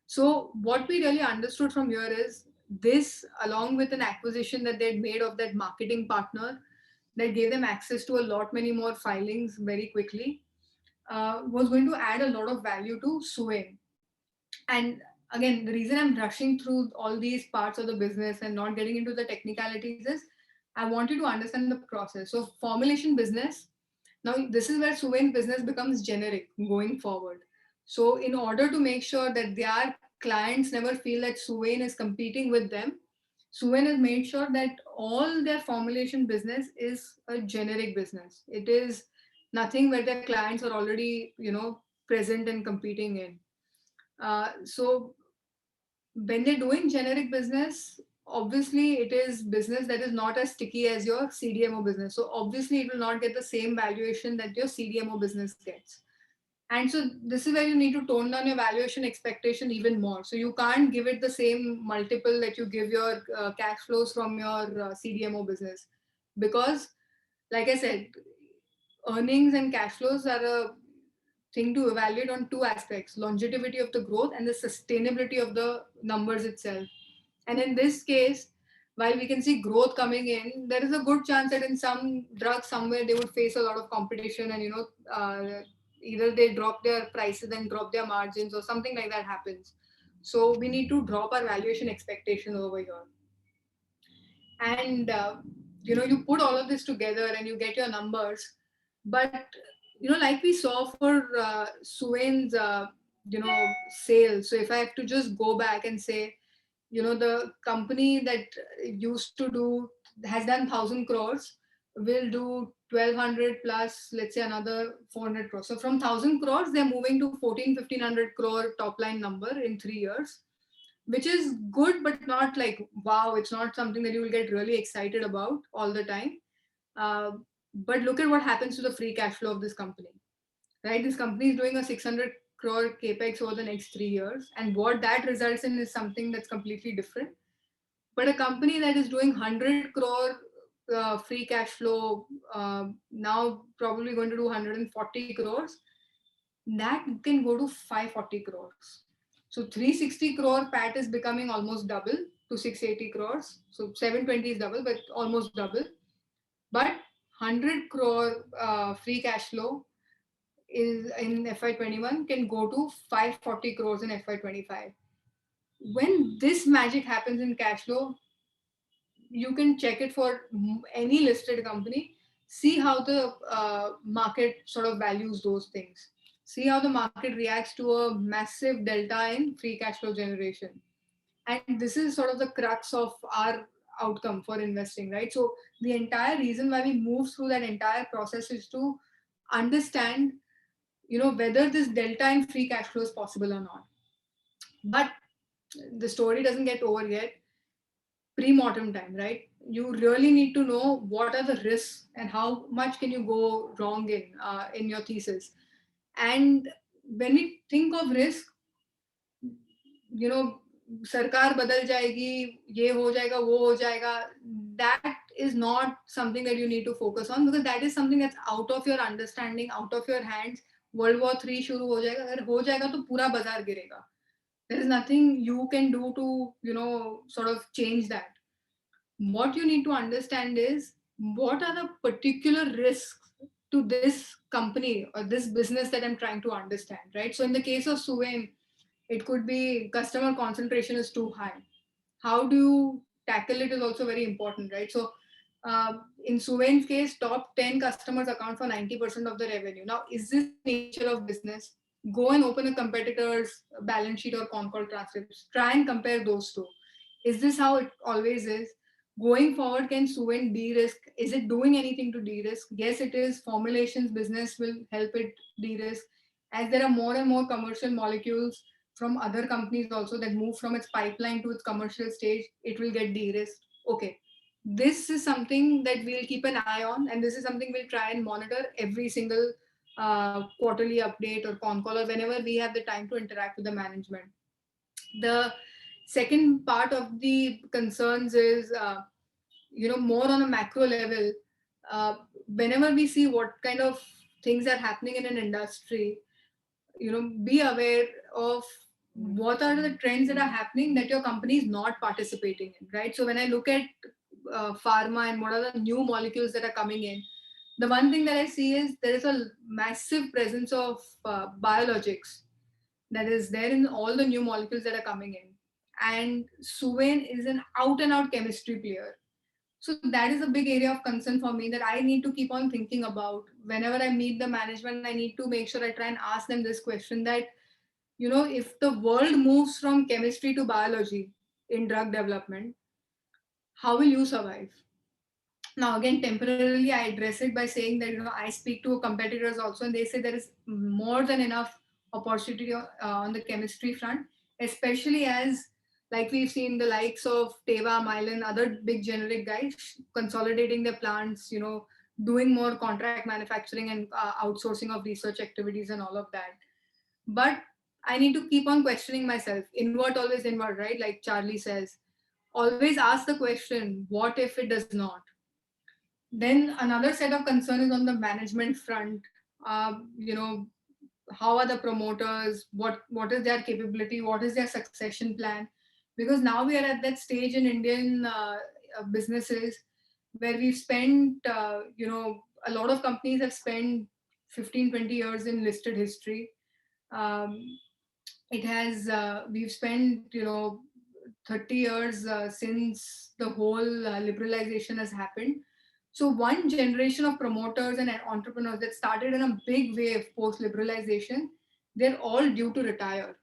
So what we really understood from here is, this, along with an acquisition that they'd made of that marketing partner that gave them access to a lot many more filings very quickly, was going to add a lot of value to Suven. And again, the reason I'm rushing through all these parts of the business and not getting into the technicalities is, I want you to understand the process. So formulation business, now this is where Suven's business becomes generic going forward. So in order to make sure that their clients never feel that Suven is competing with them, Suven has made sure that all their formulation business is a generic business. It is nothing where their clients are already, present and competing in. So when they're doing generic business, obviously it is business that is not as sticky as your CDMO business. So obviously it will not get the same valuation that your CDMO business gets. And so this is where you need to tone down your valuation expectation even more. So you can't give it the same multiple that you give your cash flows from your CDMO business, because, like I said, earnings and cash flows are a thing to evaluate on two aspects: longevity of the growth and the sustainability of the numbers itself. And in this case, while we can see growth coming in, there is a good chance that in some drugs somewhere they would face a lot of competition, and either they drop their prices and drop their margins, or something like that happens. So we need to drop our valuation expectations over here. And you put all of this together and you get your numbers. But like we saw for Suven's sales. So if I have to just go back and say, the company that used to do, has done 1,000 crores, will do 1,200 plus, let's say another 400 crores. So from 1,000 crores, they're moving to 1,500 crore top line number in 3 years, which is good, but not like, wow, it's not something that you will get really excited about all the time. Uh, but look at what happens to the free cash flow of this company, right? This company is doing a 600 crore capex over the next 3 years. And what that results in is something that's completely different. But a company that is doing 100 crore free cash flow, now probably going to do 140 crores, that can go to 540 crores. So 360 crore PAT is becoming almost double to 680 crores. So 720 is double, but almost double. But 100 crore free cash flow is in FY21 can go to 540 crores in FY25. When this magic happens in cash flow, you can check it for any listed company, see how the market sort of values those things, see how the market reacts to a massive delta in free cash flow generation. And this is sort of the crux of our outcome for investing, right? So the entire reason why we move through that entire process is to understand, whether this delta in free cash flow is possible or not. But the story doesn't get over yet. Pre-mortem time, right? You really need to know what are the risks and how much can you go wrong in your thesis. And when we think of risk, सरकार बदल जाएगी, ये हो जाएगा, वो हो जाएगा, that is not something that you need to focus on, because that is something that's out of your understanding, out of your hands. World War III शुरू हो जाएगा, अगर हो जाएगा तो पूरा बाजार गिरेगा. There is nothing you can do to sort of change that. What you need to understand is what are the particular risks to this company or this business that I'm trying to understand, right? So in the case of Suven, it could be customer concentration is too high. How do you tackle it is also very important, right? So in Suven's case, top 10 customers account for 90% of the revenue. Now, is this the nature of business? Go and open a competitor's balance sheet or con call transcripts. Try and compare those two. Is this how it always is? Going forward, can Suven de-risk? Is it doing anything to de-risk? Yes, it is. Formulations business will help it de-risk. As there are more and more commercial molecules from other companies also that move from its pipeline to its commercial stage, it will get de-risked. Okay, this is something that we'll keep an eye on, and this is something we'll try and monitor every single quarterly update or con call or whenever we have the time to interact with the management. The second part of the concerns is, more on a macro level. Whenever we see what kind of things are happening in an industry, be aware of what are the trends that are happening that your company is not participating in, right? So when I look at pharma and what are the new molecules that are coming in, the one thing that I see is there is a massive presence of biologics that is there in all the new molecules that are coming in. And Suven is an out and out chemistry player. So that is a big area of concern for me that I need to keep on thinking about. Whenever I meet the management, I need to make sure I try and ask them this question that, if the world moves from chemistry to biology in drug development, how will you survive? Now, again, temporarily, I address it by saying that, I speak to competitors also, and they say there is more than enough opportunity on the chemistry front, especially as, like we've seen the likes of Teva, Mylan, other big generic guys consolidating their plants, doing more contract manufacturing and outsourcing of research activities and all of that. But I need to keep on questioning myself. Invert, always invert, right? Like Charlie says, always ask the question, what if it does not? Then another set of concern is on the management front. How are the promoters? What is their capability? What is their succession plan? Because now we are at that stage in Indian businesses where we've spent, a lot of companies have spent 15, 20 years in listed history. We've spent, 30 years since the whole liberalization has happened. So one generation of promoters and entrepreneurs that started in a big wave post liberalization, they're all due to retire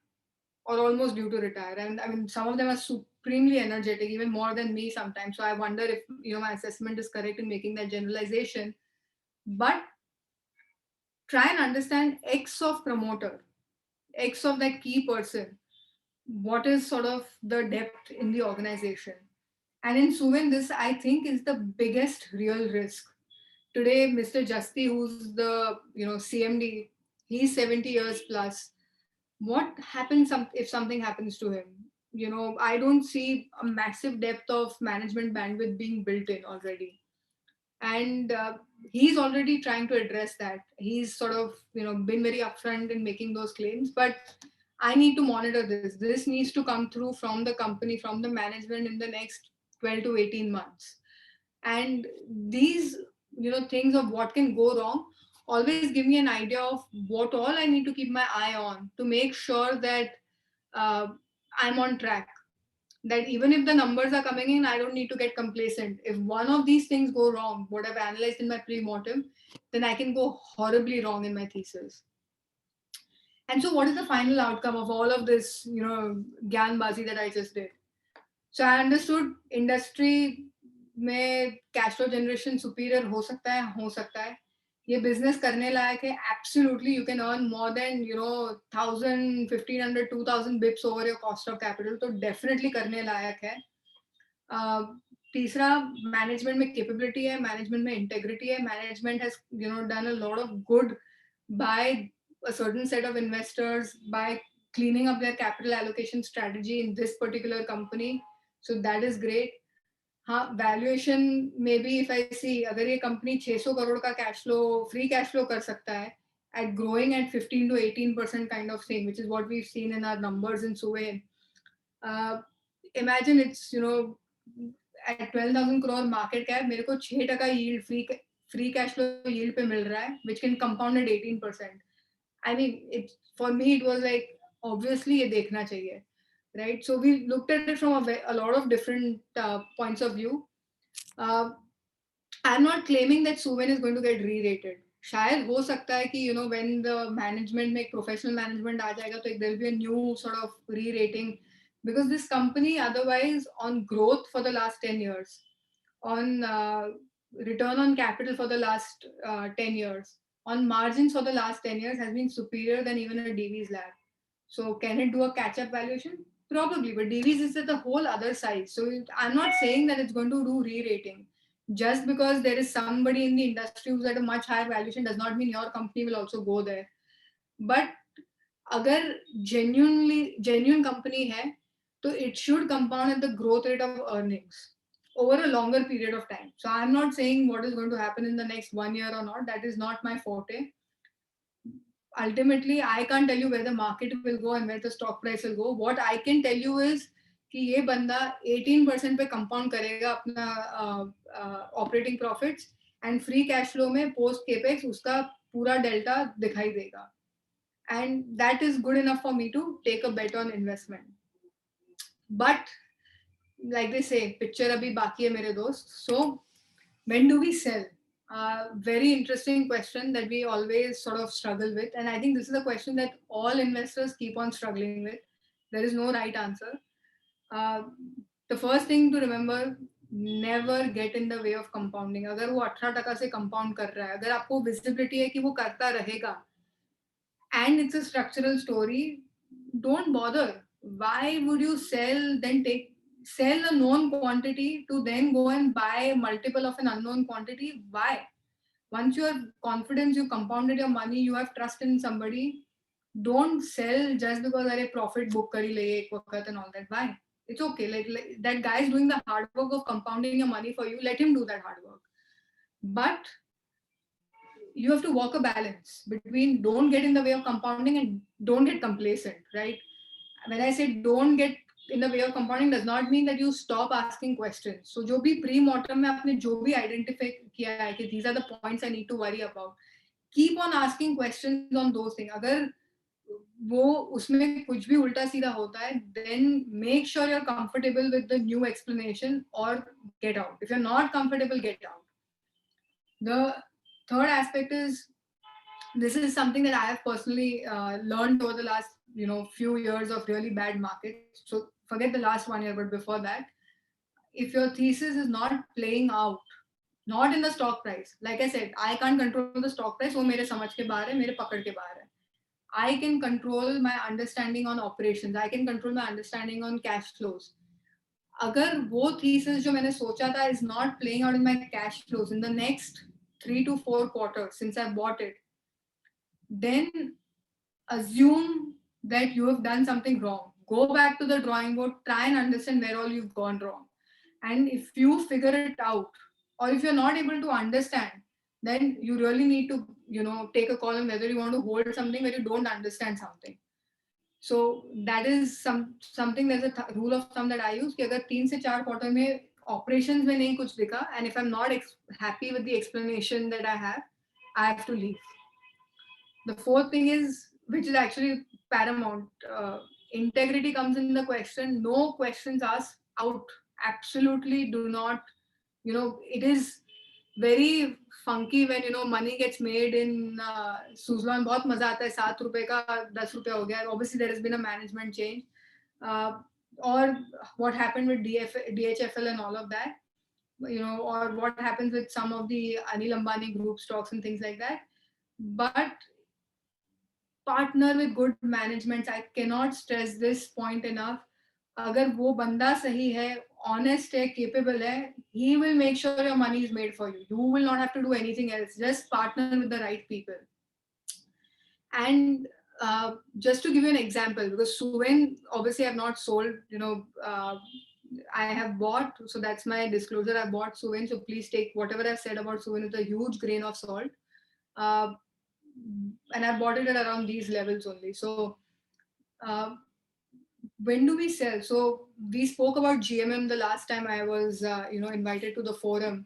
or almost due to retire. And I mean, some of them are supremely energetic, even more than me sometimes. So I wonder if, my assessment is correct in making that generalization. but try and understand X of promoter, X of that key person. What is sort of the depth in the organization? And in Suven, this I think is the biggest real risk. Today, Mr. Jasti, who's the CMD, he's 70 years plus. What happens if something happens to him? I don't see a massive depth of management bandwidth being built in already, and he's already trying to address that. He's sort of been very upfront in making those claims, but I need to monitor this needs to come through from the company, from the management in the next 12 to 18 months. And these things of what can go wrong always give me an idea of what all I need to keep my eye on to make sure that uh, I'm on track, that even if the numbers are coming in, I don't need to get complacent. If one of these things go wrong, what I've analyzed in my pre-mortem, then I can go horribly wrong in my thesis. And so what is the final outcome of all of this, gyanbazi that I just did? So I understood industry में cash flow generation superior हो सकता है. ये business करने लायक है. Absolutely, you can earn more than 1,000, 1,500, 2,000 bips over your cost of capital. तो definitely करने लायक है. तीसरा, management में capability है, management में integrity है. Management has done a lot of good by a certain set of investors by cleaning up their capital allocation strategy in this particular company. So that is great. हाँ, valuation maybe if I see अगर ये company 600 crore का cash flow, free cash flow कर सकता है at growing at 15 to 18% kind of thing, which is what we've seen in our numbers in Suven. Imagine it's at 12,000 crore market cap, मेरे को 6% yield free cash flow yield पे मिल रहा है, which can compound at 18%. I mean, for me it was like obviously ये देखना चाहिए, right? So we looked at it from a lot of different points of view. I'm not claiming that Suven is going to get re-rated. शायद हो सकता है कि when the management में professional management आ जाएगा तो there will be a new sort of re-rating, because this company otherwise on growth for the last 10 years, on return on capital for the last 10 years, on margins for the last 10 years has been superior than even a DV's lab. So can it do a catch-up valuation? Probably, but DV's is at the whole other side. So I'm not saying that it's going to do re-rating. Just because there is somebody in the industry who's at a much higher valuation does not mean your company will also go there. But अगर genuine company है, तो it should compound at the growth rate of earnings over a longer period of time. So I'm not saying what is going to happen in the next 1 year or not. That is not my forte. Ultimately, I can't tell you where the market will go and where the stock price will go. What I can tell you is कि ये बंदा 18% पे compound करेगा अपना operating profits, and free cash flow में post capex उसका पूरा delta दिखाई देगा, and that is good enough for me to take a bet on investment. But like they say, picture abhi baki hai mere dost. So when do we sell? Very interesting question that we always sort of struggle with, and I think this is a question that all investors keep on struggling with. There is no right answer. The first thing to remember, never get in the way of compounding. अगर वो 18% से compound कर रहा है, अगर आपको visibility है कि वो करता रहेगा, and it's a structural story, don't bother. Why would you sell a known quantity to then go and buy a multiple of an unknown quantity? Why? Once you have confidence, you compounded your money, you have trust in somebody, don't sell just because अरे profit book कर ही ले एक वक्त and all that. Why? It's okay. Like that guy is doing the hard work of compounding your money for you. Let him do that hard work. But you have to walk a balance between don't get in the way of compounding and don't get complacent, right? When I say don't get in the way of compounding does not mean that you stop asking questions. So जो भी pre-mortem में आपने जो भी identify किया है कि these are the points I need to worry about, keep on asking questions on those things. अगर वो उसमें कुछ भी उल्टा सीधा होता है, then make sure you're comfortable with the new explanation or get out. If you're not comfortable, get out. The third aspect is, this is something that I have personally learned over the last few years of really bad markets. So forget the last 1 year, but before that, if your thesis is not playing out, not in the stock price. Like I said, I can't control the stock price. वो मेरे समझ के बाहर है, मेरे पकड़ के बाहर है. I can control my understanding on operations. I can control my understanding on cash flows. अगर वो thesis जो मैंने सोचा था is not playing out in my cash flows in the next 3 to 4 quarters since I bought it, then assume that you have done something wrong. Go back to the drawing board, try and understand where all you've gone wrong. And if you figure it out, or if you're not able to understand, then you really need to, take a call on whether you want to hold something where you don't understand something. So that is something. There's a rule of thumb that I use कि अगर 3 से 4 quarter में operations में नहीं कुछ दिखा, and if I'm not happy with the explanation that I have to leave. The fourth thing is, which is actually paramount, integrity comes in the question. No questions asked out. Absolutely do not. It is very funky when money gets made in Suzlon. बहुत मजा आता है, 7 रुपए का 10 रुपए हो गया. Obviously there has been a management change, or what happened with DHFL and all of that, or what happens with some of the Anil Ambani group stocks and things like that. But partner with good management. I cannot stress this point enough. अगर वो बंदा सही है, honest है, capable है, he will make sure your money is made for you. You will not have to do anything else. Just partner with the right people. And just to give you an example, because Suven, obviously I've not sold, I have bought, so that's my disclosure. I bought Suven, so please take whatever I've said about Suven with a huge grain of salt. And I bought it at around these levels only. So when do we sell? So we spoke about GMM the last time I was, invited to the forum.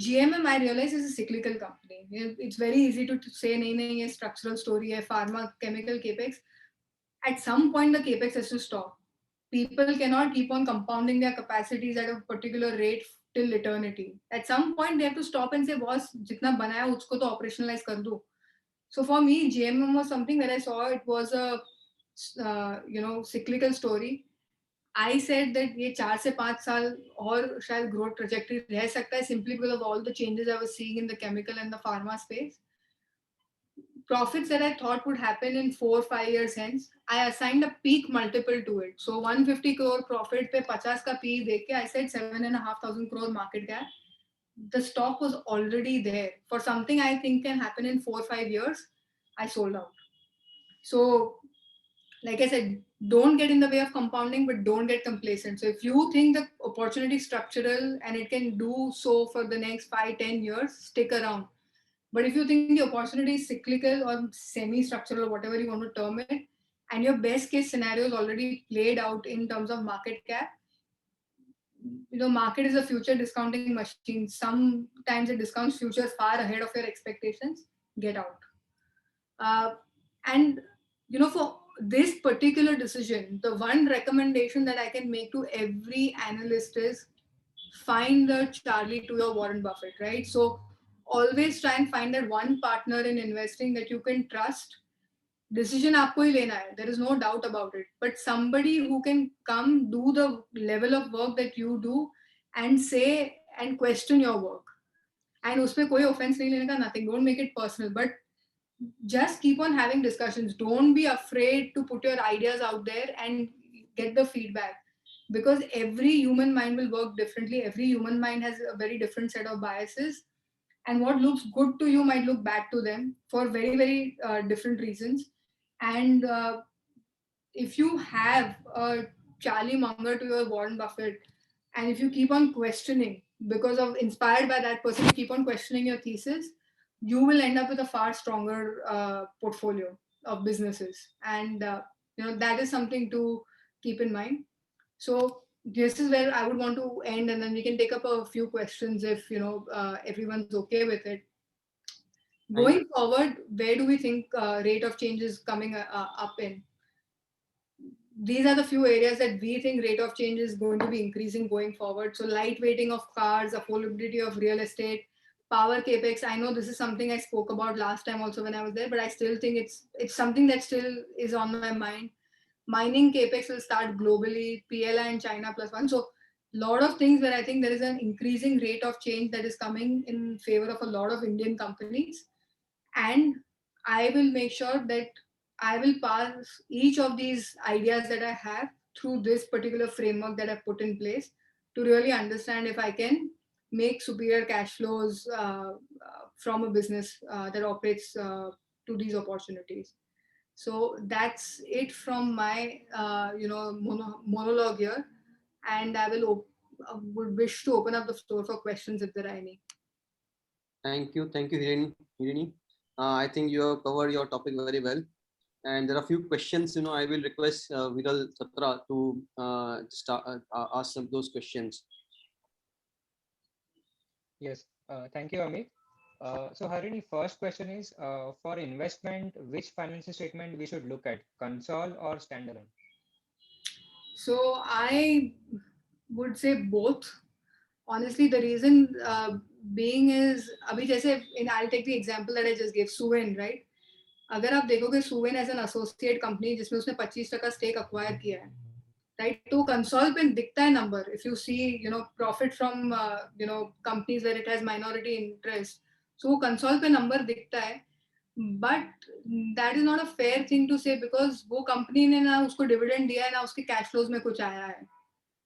GMM, I realize, is a cyclical company. It's very easy to say, nahi, a structural story, a pharma, chemical capex. At some point, the capex has to stop. People cannot keep on compounding their capacities at a particular rate till eternity. At some point, they have to stop and say, boss, jitna banaya, usko to operationalize kar do. So for me, GMM was something that I saw. It was a cyclical story. I said that ये 4 से 5 साल और शायद growth trajectory रह सकता है, simply because of all the changes I was seeing in the chemical and the pharma space. Profits that I thought would happen in 4 or 5 years hence, I assigned a peak multiple to it. So 150 crore profit पे 50 का PE देख के I said 7,500 crore market cap. The stock was already there. For something I think can happen in 4 or 5 years, I sold out. So, like I said, don't get in the way of compounding, but don't get complacent. So if you think the opportunity is structural and it can do so for the next 5-10 years, stick around. But if you think the opportunity is cyclical or semi-structural or whatever you want to term it, and your best case scenario is already played out in terms of market cap, market is a future discounting machine. Sometimes it discounts futures far ahead of your expectations. Get out. And for this particular decision, the one recommendation that I can make to every analyst is find the Charlie to your Warren Buffett, right? So always try and find that one partner in investing that you can trust. Decision आपको ही लेना है. There is no doubt about it. But somebody who can come do the level of work that you do and say and question your work. And उसमें कोई offense नहीं लेने का, nothing. Don't make it personal. But just keep on having discussions. Don't be afraid to put your ideas out there and get the feedback, because every human mind will work differently. Every human mind has a very different set of biases, and what looks good to you might look bad to them for very, very different reasons. And if you have a Charlie Munger to your Warren Buffett, and if you keep on questioning because of inspired by that person, you keep on questioning your thesis, you will end up with a far stronger portfolio of businesses. And that is something to keep in mind. So this is where I would want to end, and then we can take up a few questions if everyone's okay with it. Going forward, where do we think rate of change is coming up in? These are the few areas that we think rate of change is going to be increasing going forward. So lightweighting of cars, affordability of real estate, power capex. I know this is something I spoke about last time also when I was there, but I still think it's something that still is on my mind. Mining capex will start globally, PLI and China plus one. So lot of things where I think there is an increasing rate of change that is coming in favor of a lot of Indian companies. And I will make sure that I will pass each of these ideas that I have through this particular framework that I've put in place to really understand if I can make superior cash flows from a business that operates to these opportunities. So that's it from my monologue here, and I would wish to open up the floor for questions if there are any. Thank you, Hirini. I think you have covered your topic very well. And there are a few questions, I will request Viral Satra to ask some those questions. Yes, thank you, Amit. So Harini, first question is, for investment, which financial statement we should look at, console or standalone? So I would say both. Honestly, the reason being is, अभी जैसे I'll take the example that I just gave, Suven, right? अगर आप देखोगे Suven as an associate company जिसमें उसने 25% stake acquire किया है, right? तो कंसोल पे दिखता है number. If you see, profit from companies where it has minority interest, so console पे number दिखता है. But that is not a fair thing to say because वो company ने ना उसको dividend दिया है ना उसके cash flows में कुछ आया है.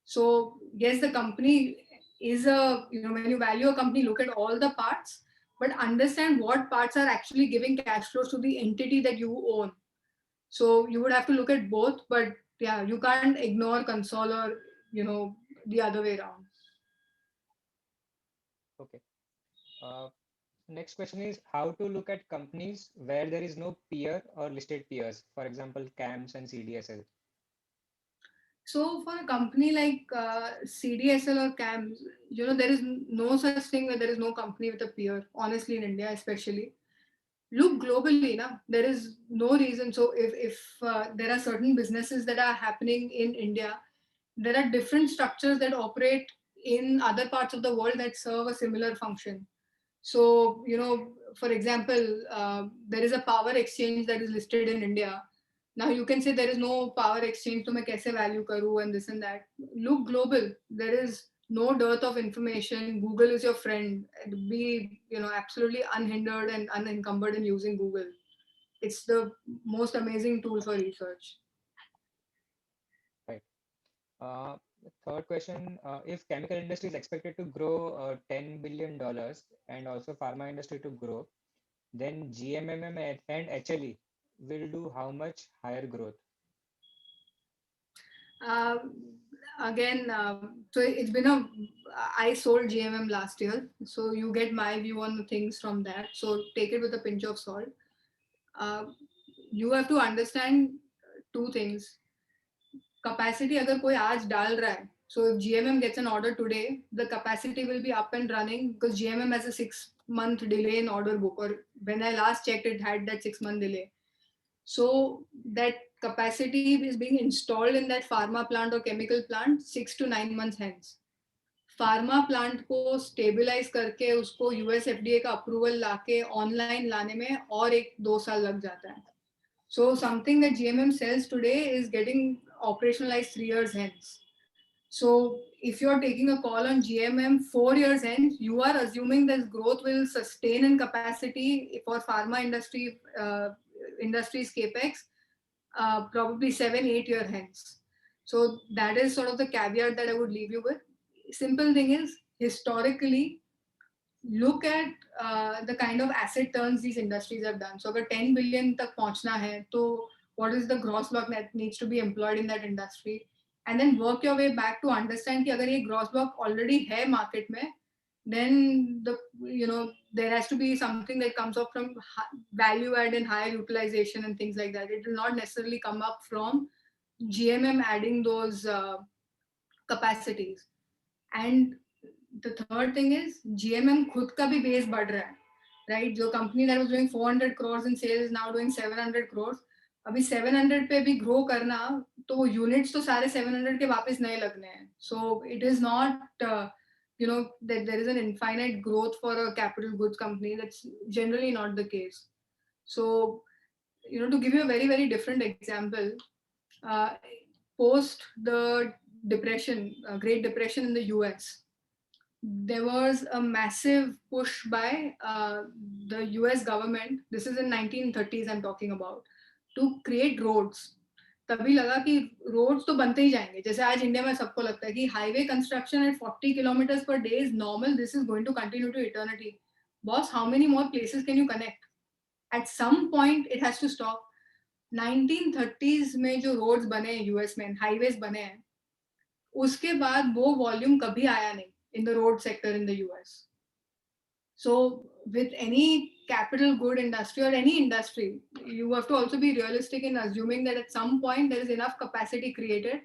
So yes, the company is when you value a company, look at all the parts, but understand what parts are actually giving cash flows to the entity that you own. So you would have to look at both, but yeah, you can't ignore console or the other way around. Okay. Next question is how to look at companies where there is no peer or listed peers, for example, CAMS and CDSL. So for a company like CDSL or CAMS, there is no such thing where there is no company with a peer, honestly, in India especially. Look globally, there is no reason. So if there are certain businesses that are happening in India, there are different structures that operate in other parts of the world that serve a similar function. So, for example, there is a power exchange that is listed in India. Now you can say there is no power exchange, to मैं कैसे value करूँ and this and that. Look global. There is no dearth of information. Google is your friend. Be absolutely unhindered and unencumbered in using Google. It's the most amazing tool for research. Right. Third question, if chemical industry is expected to grow $10 billion and also pharma industry to grow, then GMMM and HLE will do how much higher growth? Again, so it's been I sold GMM last year, so you get my view on the things from that. So take it with a pinch of salt. You have to understand two things. Capacity अगर कोई आज डाल रहा है, so if GMM gets an order today, the capacity will be up and running because GMM has a 6-month delay in order book, or when I last checked, it had that 6-month delay. So that capacity is being installed in that pharma plant or chemical plant 6 to 9 months hence. Pharma plant को stabilise करके उसको US FDA का approval लाके online लाने में और 1-2 साल लग जाता है. So something that GMM sells today is getting operationalized 3 years hence. So if you're taking a call on GMM 4 years hence, you are assuming that growth will sustain in capacity for pharma industry's capex probably 7-8 year hence. So that is sort of the caveat that I would leave you with. Simple thing is, historically, look at the kind of asset turns these industries have done. So अगर 10 billion तक पहुंचना है, तो what is the gross block that needs to be employed in that industry? And then work your way back to understand कि अगर ये gross block already है market में, then there has to be something that comes up from value add and higher utilization and things like that. It will not necessarily come up from GMM adding those capacities. And the third thing is GMM खुद का भी base बढ़ रहा है, right? जो company that was doing 400 crores in sales is now doing 700 crores. अभी 700 पे भी grow करना, तो units तो सारे 700 के वापस नए लगने हैं. So it is not that there is an infinite growth for a capital goods company. That's generally not the case. So to give you a very, very different example, post the depression, Great Depression in the US, there was a massive push by the US government. This is in 1930s I'm talking about, to create roads. तभी लगा कि roads तो बनते ही जाएंगे, जैसे आज India में सबको लगता है कि highway construction at 40 kilometers per day is normal, this is going to continue to eternity. Boss, how many more places can you connect? At some point it has to stop. 1930s में जो roads बने हैं US में, highways बने हैं, उसके बाद वो वॉल्यूम कभी आया नहीं in the road sector in the US. So with any capital good industry or any industry, you have to also be realistic in assuming that at some point there is enough capacity created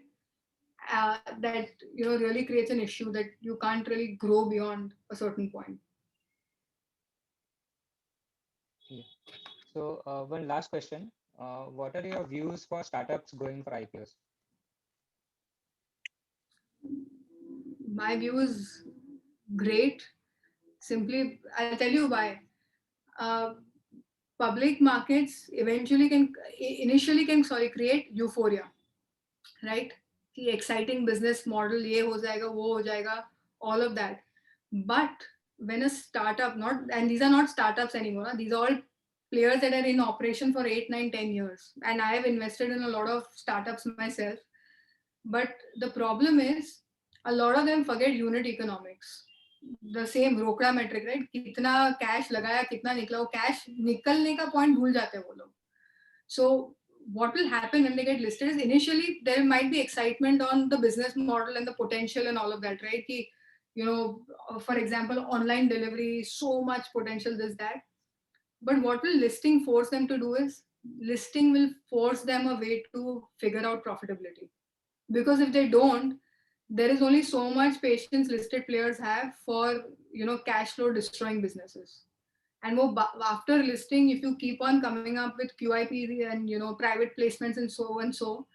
that really creates an issue that you can't really grow beyond a certain point. So one last question. What are your views for startups going for IPOs? My view is great. Simply, I'll tell you why. Public markets initially can create euphoria, right? The exciting business model, ye ho jayega, wo ho jayega, all of that. But when a startup, and these are not startups anymore, these are all players that are in operation for 8, 9, 10 years. And I have invested in a lot of startups myself. But the problem is, a lot of them forget unit economics. The same रोकड़ा metric, right? कितना cash लगाया, कितना निकला, वो cash निकलने का point भूल जाते हैं वो लोग. So what will happen when they get listed is initially there might be excitement on the business model and the potential and all of that, right? कि, for example, online delivery, so much potential, this, that. But what will listing force them to do is, listing will force them a way to figure out profitability. Because if they don't, there is only so much patience listed players have for cash flow destroying businesses. And after listing, if you keep on coming up with QIP and private placements and so,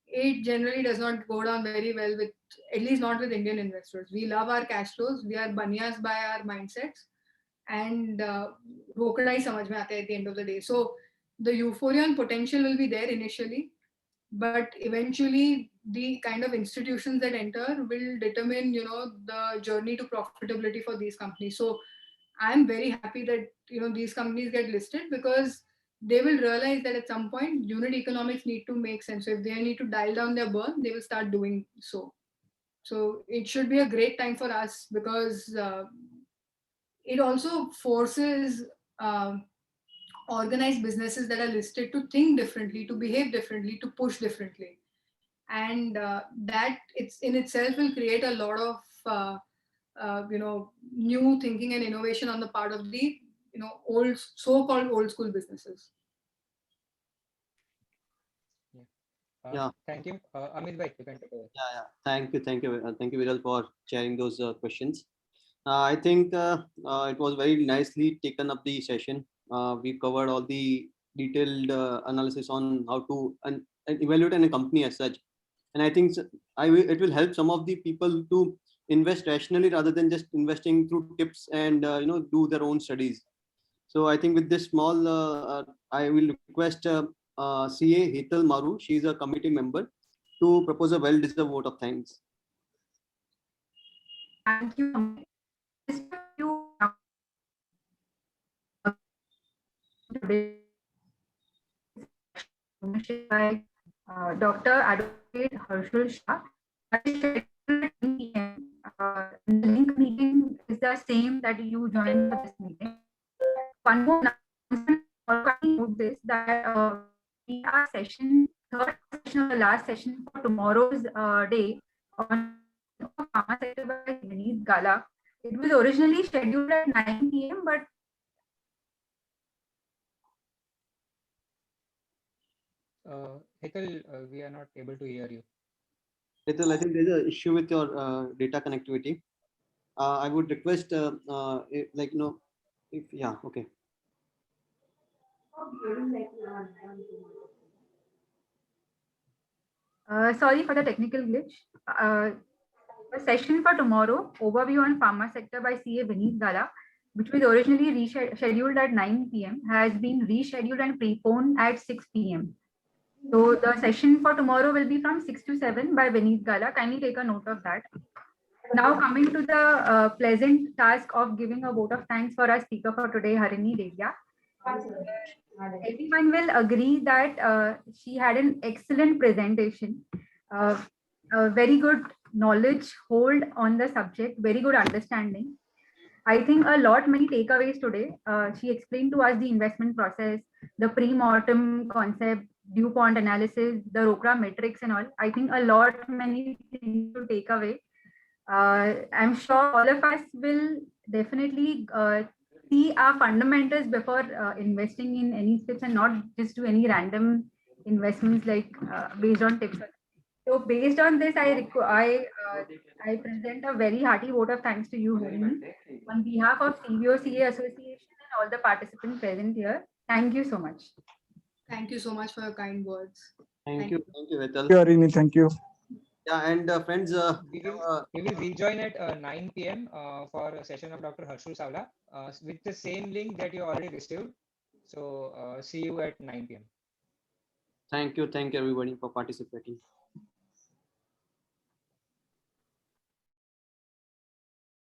it generally does not go down very well with, at least not with Indian investors. We love our cash flows. We are banyas by our mindsets, and rokda hi samajh mein aata hai at the end of the day. So the euphoria and potential will be there initially, but eventually the kind of institutions that enter will determine the journey to profitability for these companies. So I'm very happy that these companies get listed, because they will realize that at some point unit economics need to make sense. So if they need to dial down their burn, they will start doing so. So it should be a great time for us, because it also forces organized businesses that are listed to think differently, to behave differently, to push differently. And that it's in itself will create a lot of new thinking and innovation on the part of the old, so-called old school businesses. Yeah. Thank you. Amit bhai, you can take over. Yeah. Thank you, Viral, for sharing those questions. I think it was very nicely taken up the session. We covered all the detailed analysis on how to evaluate a company as such. And I think it will help some of the people to invest rationally rather than just investing through tips and do their own studies. So I think with this small, I will request CA Hetal Maru. She is a committee member, to propose a well-deserved vote of thanks. Thank you. By Dr. Advocate Harshul Shah. The link meeting is the same that you joined for this meeting. One more announcement, note this, that we are third session of the last session for tomorrow's day on pharma sector by Vineet Gala. It was originally scheduled at 9 p.m. but Hetal, we are not able to hear you. Hetal, I think there's an issue with your data connectivity. I would request, okay. Sorry for the technical glitch. A session for tomorrow, overview on pharma sector by CA Vineet Gala, which was originally scheduled at 9 p.m. has been rescheduled and preponed at 6 p.m. So the session for tomorrow will be from 6 to 7 by Vineet Gala. Kindly take a note of that. Now coming to the pleasant task of giving a vote of thanks for our speaker for today, Harini Devya. Everyone will agree that she had an excellent presentation, a very good knowledge hold on the subject, very good understanding. I think many takeaways today. She explained to us the investment process, the pre-mortem concept, DuPont analysis, the ROCRA metrics and all. I think many things to take away. I'm sure all of us will definitely see our fundamentals before investing in any steps and not just do any random investments like based on tips. So based on this, I present a very hearty vote of thanks to you, Harini, on behalf of CBO CA Association and all the participants present here. Thank you so much. Thank you so much for your kind words. Thank you, Hetal. Thank you, Harini. Thank you. Yeah, and friends, We will rejoin at 9 p.m. For a session of Dr. Harshul Savla with the same link that you already received. So see you at 9 p.m. thank you everybody for participating.